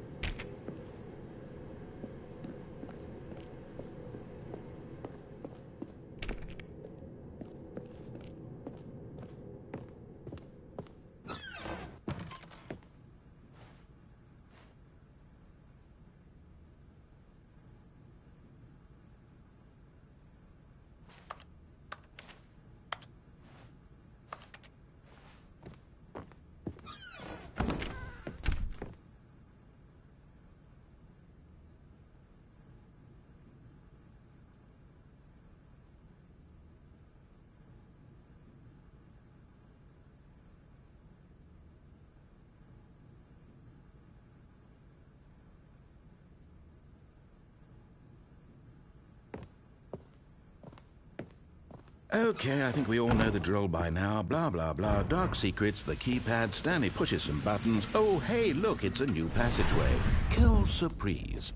Okay, I think we all know the drill by now. Blah, blah, blah. Dark secrets, the keypad. Stanley pushes some buttons. Oh, hey, look, it's a new passageway. Quelle surprise.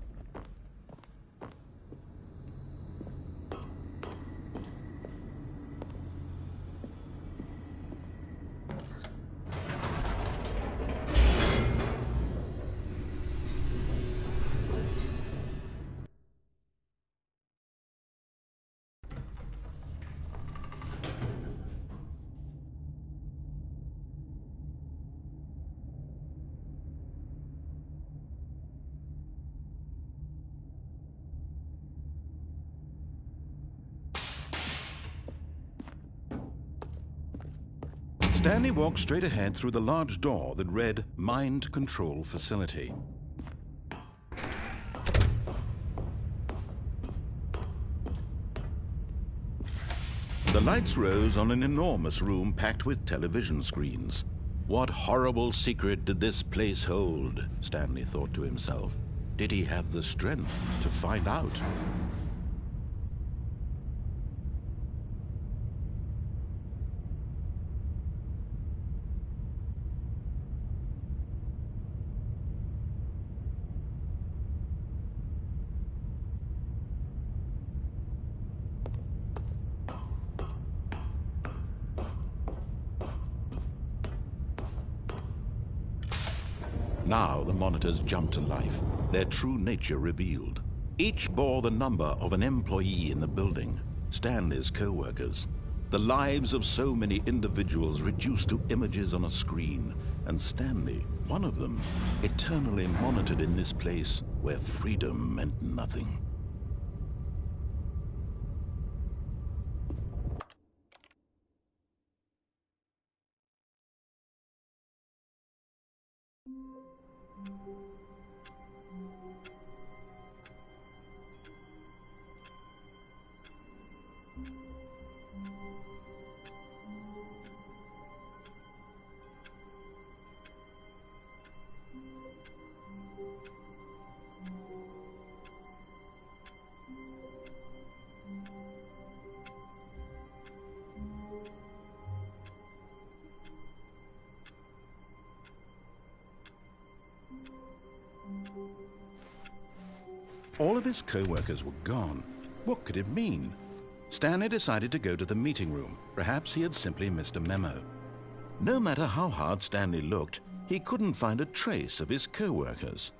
Stanley walked straight ahead through the large door that read Mind Control Facility. The lights rose on an enormous room packed with television screens. What horrible secret did this place hold? Stanley thought to himself. Did he have the strength to find out? Now the monitors jumped to life, their true nature revealed. Each bore the number of an employee in the building, Stanley's co-workers. The lives of so many individuals reduced to images on a screen, and Stanley, one of them, eternally monitored in this place where freedom meant nothing. All of his co-workers were gone. What could it mean? Stanley decided to go to the meeting room. Perhaps he had simply missed a memo. No matter how hard Stanley looked, he couldn't find a trace of his co-workers.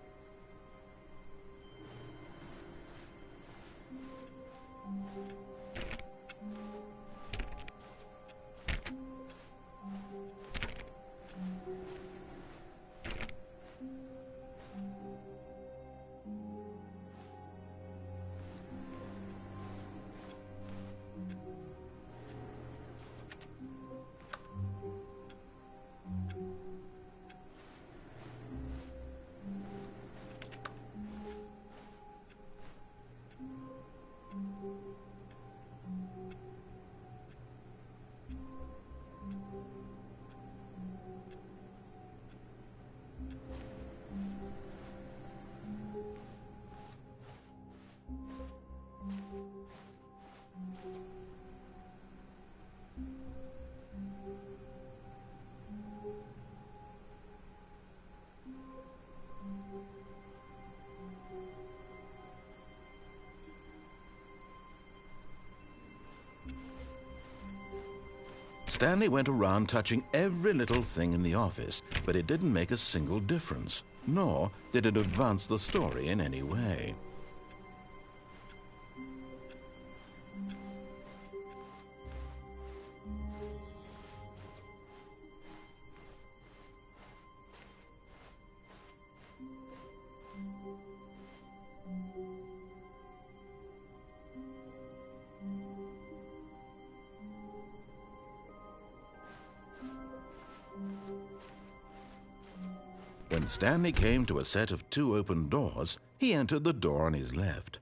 Stanley went around touching every little thing in the office, but it didn't make a single difference, nor did it advance the story in any way. When Stanley came to a set of 2 open doors, he entered the door on his left.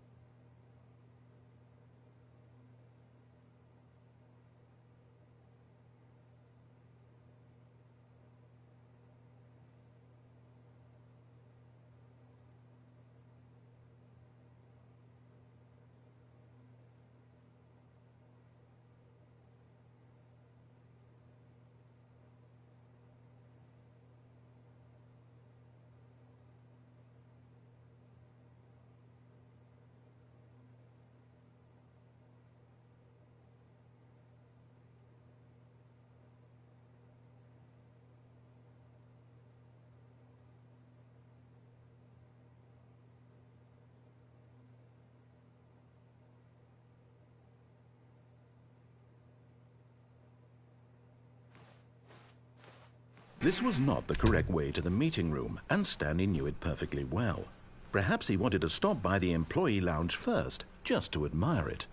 This was not the correct way to the meeting room, and Stanley knew it perfectly well. Perhaps he wanted to stop by the employee lounge first, just to admire it.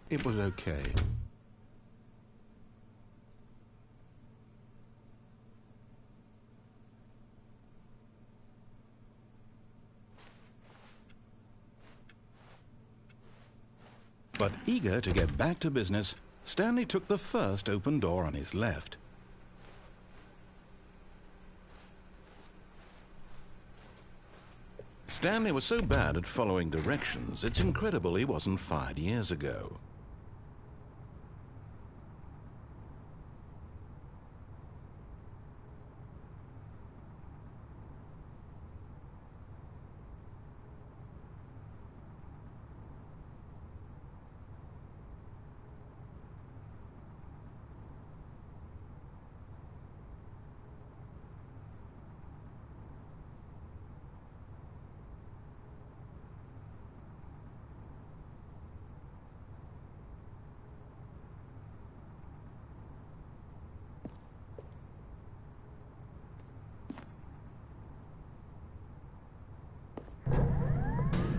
It was okay. But eager to get back to business, Stanley took the first open door on his left. Stanley was so bad at following directions, it's incredible he wasn't fired years ago.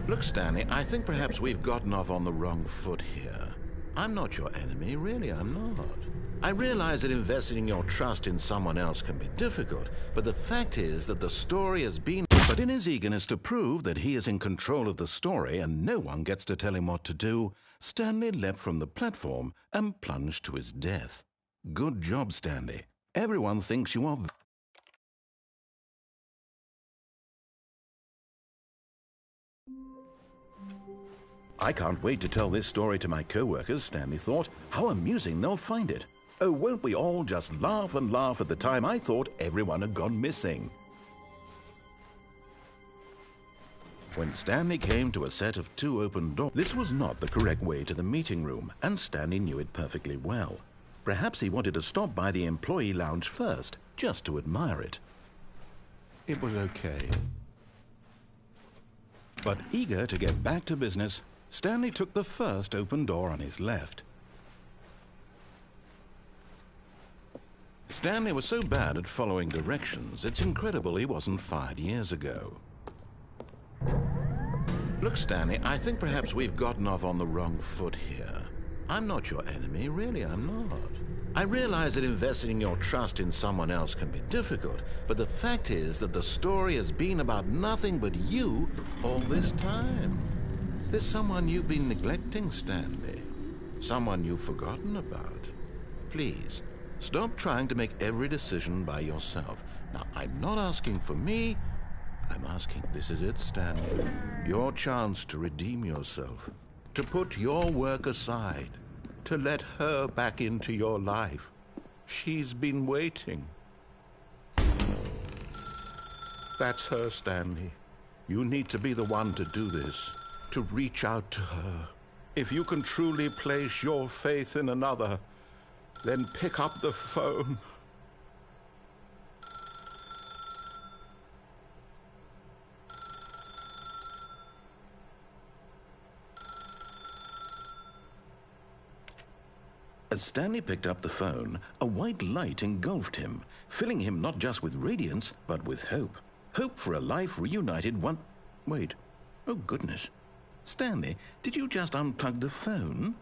Look, Stanley, I think perhaps we've gotten off on the wrong foot here. I'm not your enemy, really, I'm not. I realize that investing your trust in someone else can be difficult, but the fact is that the story has been... But in his eagerness to prove that he is in control of the story and no one gets to tell him what to do, Stanley leapt from the platform and plunged to his death. Good job, Stanley. Everyone thinks you are... I can't wait to tell this story to my co-workers, Stanley thought. How amusing they'll find it. Oh, won't we all just laugh and laugh at the time I thought everyone had gone missing. When Stanley came to a set of 2 open doors, this was not the correct way to the meeting room, and Stanley knew it perfectly well. Perhaps he wanted to stop by the employee lounge first, just to admire it. It was okay. But eager to get back to business, Stanley took the first open door on his left. Stanley was so bad at following directions, it's incredible he wasn't fired years ago. Look, Stanley, I think perhaps we've gotten off on the wrong foot here. I'm not your enemy, really, I'm not. I realize that investing your trust in someone else can be difficult, but the fact is that the story has been about nothing but you all this time. There's someone you've been neglecting, Stanley. Someone you've forgotten about. Please, stop trying to make every decision by yourself. Now, I'm not asking for me. I'm asking, this is it, Stanley. Your chance to redeem yourself, to put your work aside, to let her back into your life. She's been waiting. That's her, Stanley. You need to be the one to do this, to reach out to her. If you can truly place your faith in another, then pick up the phone. As Stanley picked up the phone, a white light engulfed him, filling him not just with radiance, but with hope. Hope for a life reunited one... Wait. Oh, goodness. Stanley, did you just unplug the phone?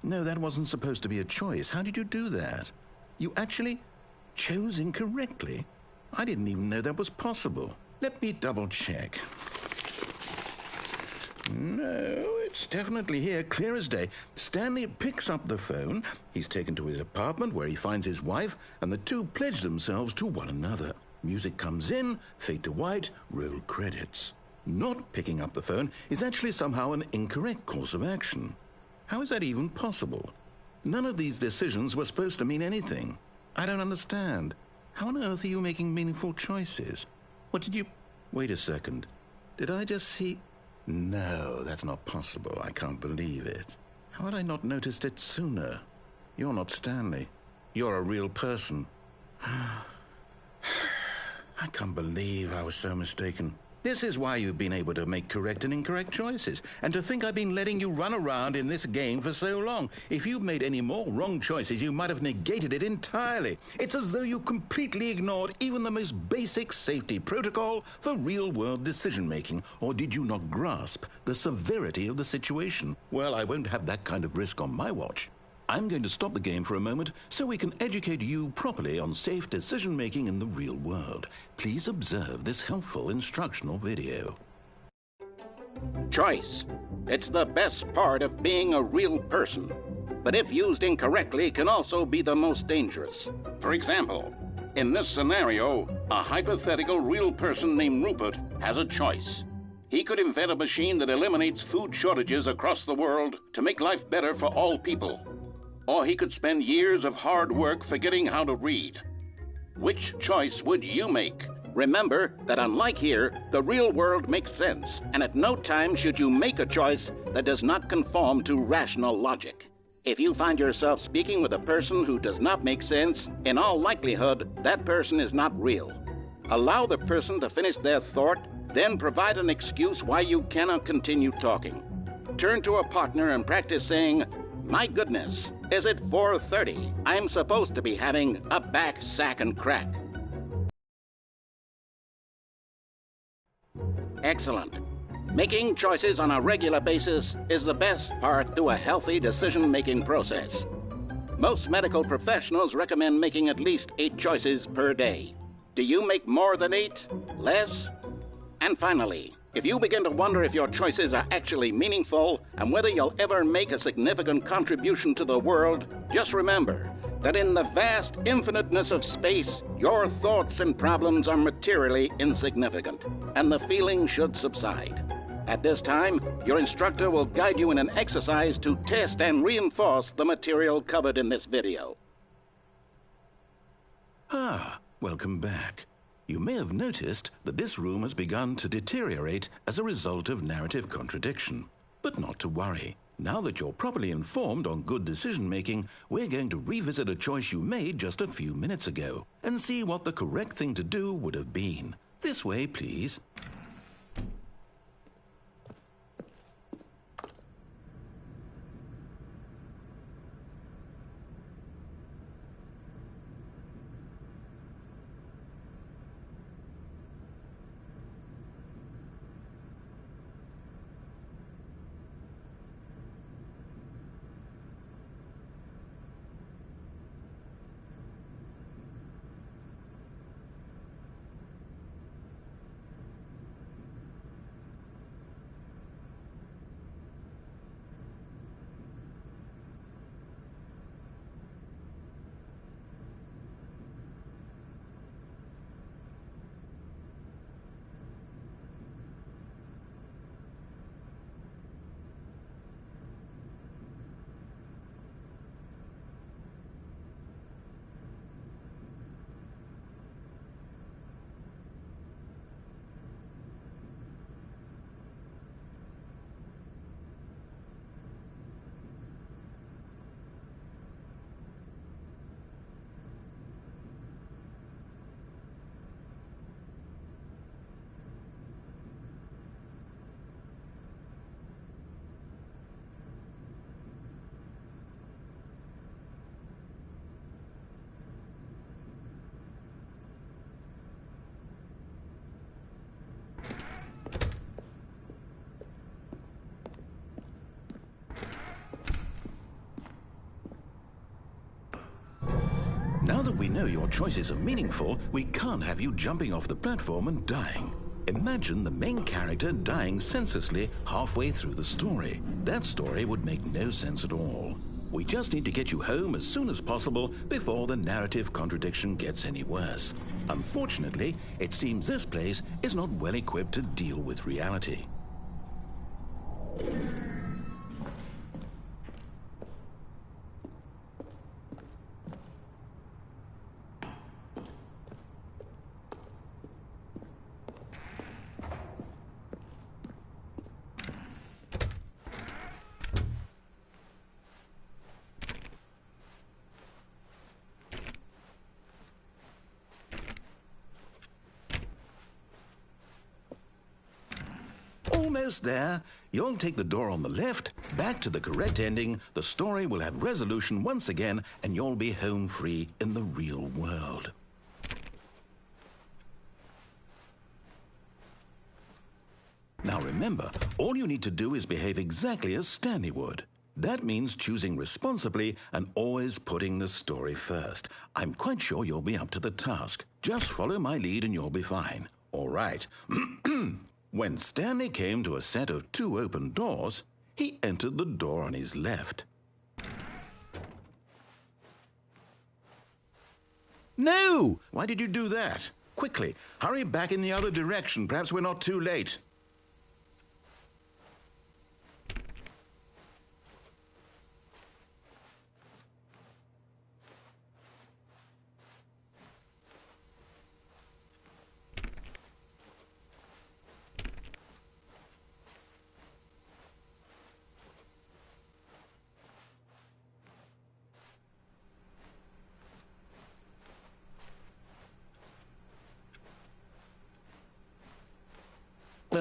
No, that wasn't supposed to be a choice. How did you do that? You actually chose incorrectly? I didn't even know that was possible. Let me double-check. No, it's definitely here, clear as day. Stanley picks up the phone. He's taken to his apartment where he finds his wife, and the two pledge themselves to one another. Music comes in, fade to white, roll credits. Not picking up the phone is actually somehow an incorrect course of action. How is that even possible? None of these decisions were supposed to mean anything. I don't understand. How on earth are you making meaningful choices? What did you... Wait a second. Did I just see... No, that's not possible. I can't believe it. How had I not noticed it sooner? You're not Stanley. You're a real person. I can't believe I was so mistaken. This is why you've been able to make correct and incorrect choices. And to think I've been letting you run around in this game for so long. If you'd made any more wrong choices, you might have negated it entirely. It's as though you completely ignored even the most basic safety protocol for real-world decision-making. Or did you not grasp the severity of the situation? Well, I won't have that kind of risk on my watch. I'm going to stop the game for a moment so we can educate you properly on safe decision-making in the real world. Please observe this helpful instructional video. Choice. It's the best part of being a real person, but if used incorrectly can also be the most dangerous. For example, in this scenario, a hypothetical real person named Rupert has a choice. He could invent a machine that eliminates food shortages across the world to make life better for all people. Or he could spend years of hard work forgetting how to read. Which choice would you make? Remember that unlike here, the real world makes sense, and at no time should you make a choice that does not conform to rational logic. If you find yourself speaking with a person who does not make sense, in all likelihood, that person is not real. Allow the person to finish their thought, then provide an excuse why you cannot continue talking. Turn to a partner and practice saying, "My goodness, is it 4:30? I'm supposed to be having a back, sack, and crack." Excellent. Making choices on a regular basis is the best part to a healthy decision-making process. Most medical professionals recommend making at least 8 choices per day. Do you make more than 8? Less? And finally, if you begin to wonder if your choices are actually meaningful and whether you'll ever make a significant contribution to the world, just remember that in the vast infiniteness of space, your thoughts and problems are materially insignificant, and the feeling should subside. At this time, your instructor will guide you in an exercise to test and reinforce the material covered in this video. Welcome back. You may have noticed that this room has begun to deteriorate as a result of narrative contradiction. But not to worry. Now that you're properly informed on good decision-making, we're going to revisit a choice you made just a few minutes ago and see what the correct thing to do would have been. This way, please. Now that we know your choices are meaningful, we can't have you jumping off the platform and dying. Imagine the main character dying senselessly halfway through the story. That story would make no sense at all. We just need to get you home as soon as possible before the narrative contradiction gets any worse. Unfortunately, it seems this place is not well equipped to deal with reality. Almost there. You'll take the door on the left, back to the correct ending, the story will have resolution once again, and you'll be home free in the real world. Now remember, all you need to do is behave exactly as Stanley would. That means choosing responsibly and always putting the story first. I'm quite sure you'll be up to the task. Just follow my lead and you'll be fine. All right. When Stanley came to a set of 2 open doors, he entered the door on his left. No! Why did you do that? Quickly, hurry back in the other direction. Perhaps we're not too late.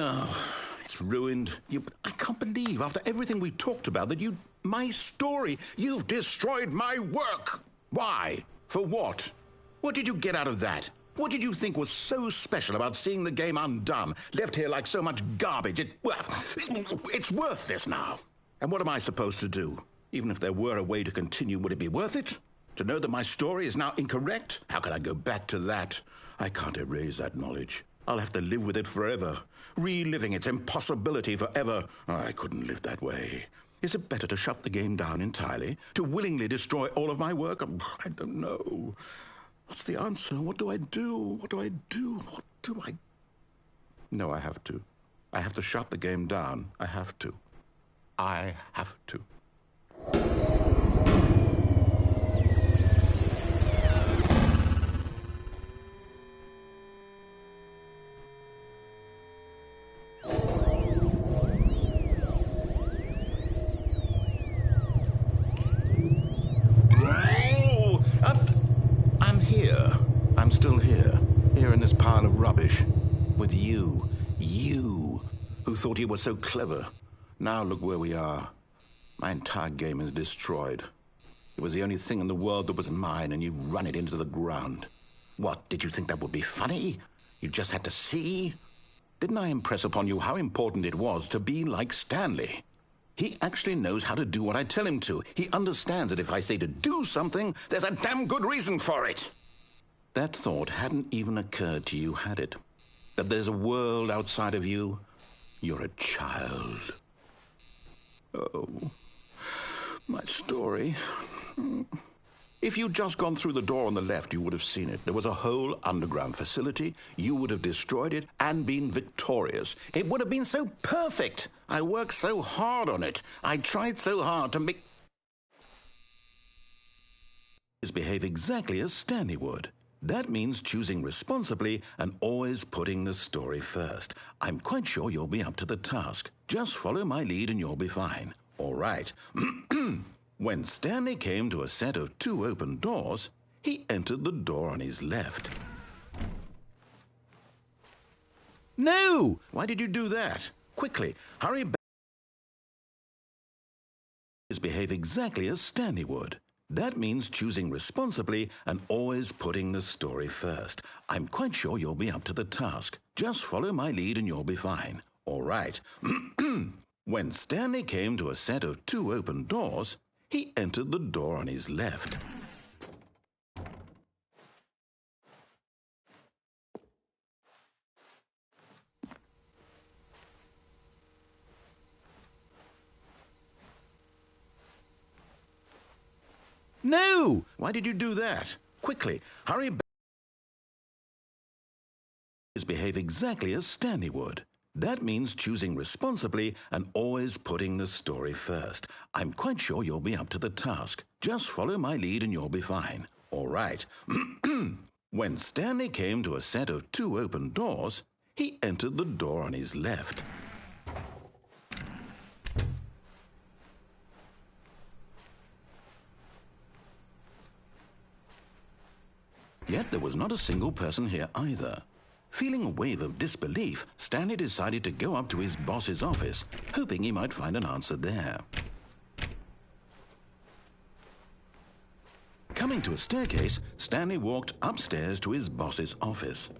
Oh, it's ruined. I can't believe, after everything we talked about, that my story, you've destroyed my work. Why? For what? What did you get out of that? What did you think was so special about seeing the game undone, left here like so much garbage? It's worthless now. And what am I supposed to do? Even if there were a way to continue, would it be worth it? To know that my story is now incorrect? How can I go back to that? I can't erase that knowledge. I'll have to live with it forever, reliving its impossibility forever. I couldn't live that way. Is it better to shut the game down entirely? To willingly destroy all of my work? I don't know. What's the answer? What do I do? What do I do? What do I... No, I have to. I have to shut the game down. I have to. I have to. here in this pile of rubbish, with you, who thought you were so clever. Now look where we are. My entire game is destroyed. It was the only thing in the world that was mine, and you've run it into the ground. What, did you think that would be funny? You just had to see? Didn't I impress upon you how important it was to be like Stanley? He actually knows how to do what I tell him to. He understands that if I say to do something, there's a damn good reason for it. That thought hadn't even occurred to you, had it? That there's a world outside of you? You're a child. Oh, my story. If you'd just gone through the door on the left, you would have seen it. There was a whole underground facility. You would have destroyed it and been victorious. It would have been so perfect. I worked so hard on it. I tried so hard to make... behave exactly as Stanley would. That means choosing responsibly and always putting the story first. I'm quite sure you'll be up to the task. Just follow my lead and you'll be fine. All right. When Stanley came to a set of 2 open doors, he entered the door on his left. No! Why did you do that? Quickly, hurry back. Behave exactly as Stanley would. That means choosing responsibly and always putting the story first. I'm quite sure you'll be up to the task. Just follow my lead and you'll be fine. All right. When Stanley came to a set of 2 open doors, he entered the door on his left. No! Why did you do that? Quickly, hurry back. Behave exactly as Stanley would. That means choosing responsibly and always putting the story first. I'm quite sure you'll be up to the task. Just follow my lead and you'll be fine. All right. When Stanley came to a set of 2 open doors, he entered the door on his left. Yet there was not a single person here either. Feeling a wave of disbelief, Stanley decided to go up to his boss's office, hoping he might find an answer there. Coming to a staircase, Stanley walked upstairs to his boss's office.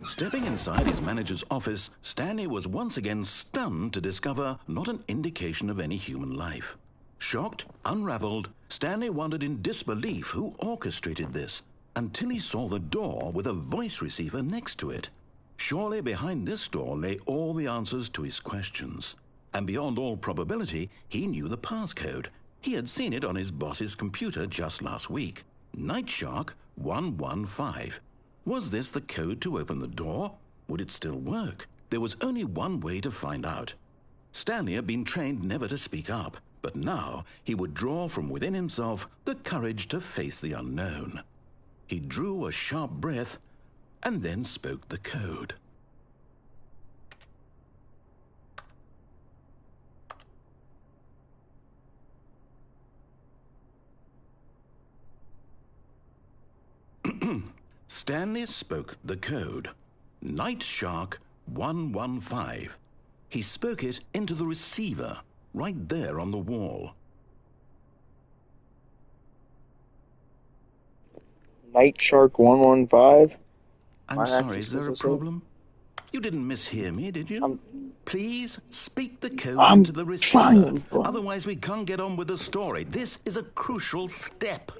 Stepping inside his manager's office, Stanley was once again stunned to discover not an indication of any human life. Shocked, unraveled, Stanley wondered in disbelief who orchestrated this, until he saw the door with a voice receiver next to it. Surely behind this door lay all the answers to his questions. And beyond all probability, he knew the passcode. He had seen it on his boss's computer just last week. Nightshark 115. Was this the code to open the door? Would it still work? There was only one way to find out. Stanley had been trained never to speak up, but now he would draw from within himself the courage to face the unknown. He drew a sharp breath and then spoke the code. Stanley spoke the code. Nightshark 115. He spoke it into the receiver, right there on the wall. Nightshark 115? I'm sorry, is there a problem? You didn't mishear me, did you? Please speak the code into the receiver. Otherwise we can't get on with the story. This is a crucial step.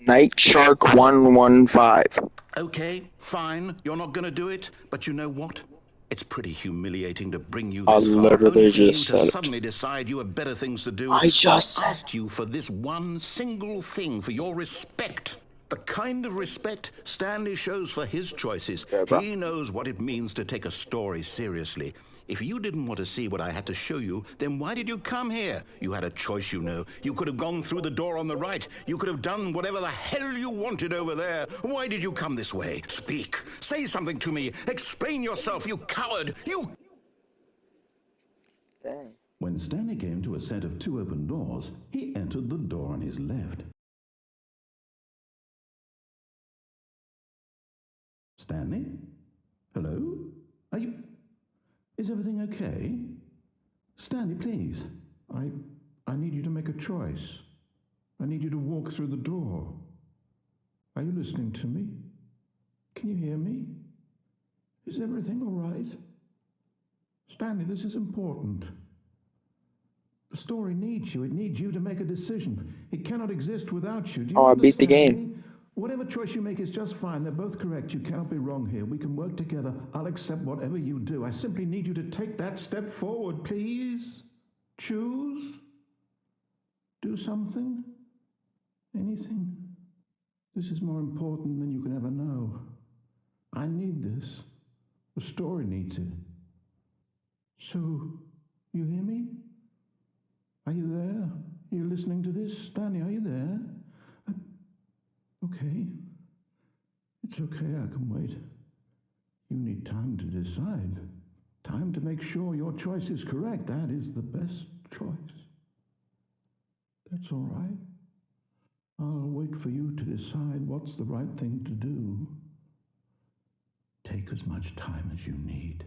Nightshark 115. Okay, fine. You're not going to do it, but you know what? It's pretty humiliating to bring you this far, only for you to suddenly decide you have better things to do. I just asked you for this one single thing, for your respect. The kind of respect Stanley shows for his choices. Yeah, bro. He knows what it means to take a story seriously. If you didn't want to see what I had to show you, then why did you come here? You had a choice, you know. You could have gone through the door on the right. You could have done whatever the hell you wanted over there. Why did you come this way? Speak. Say something to me. Explain yourself, you coward. You... Dang. When Stanley came to a set of 2 open doors, he entered the door on his left. Stanley? Hello? Are you... Is everything okay? Stanley, please. I need you to make a choice. I need you to walk through the door. Are you listening to me? Can you hear me? Is everything all right? Stanley, this is important. The story needs you. It needs you to make a decision. It cannot exist without you. Do you Oh, I beat the understand game. me? Whatever choice you make is just fine. They're both correct. You cannot be wrong here. We can work together. I'll accept whatever you do. I simply need you to take that step forward, please. Choose. Do something. Anything. This is more important than you can ever know. I need this. The story needs it. So, you hear me? Are you there? Are you listening to this? Stanley, are you there? Okay. It's okay, I can wait. You need time to decide. Time to make sure your choice is correct. That is the best choice. That's all right. I'll wait for you to decide what's the right thing to do. Take as much time as you need.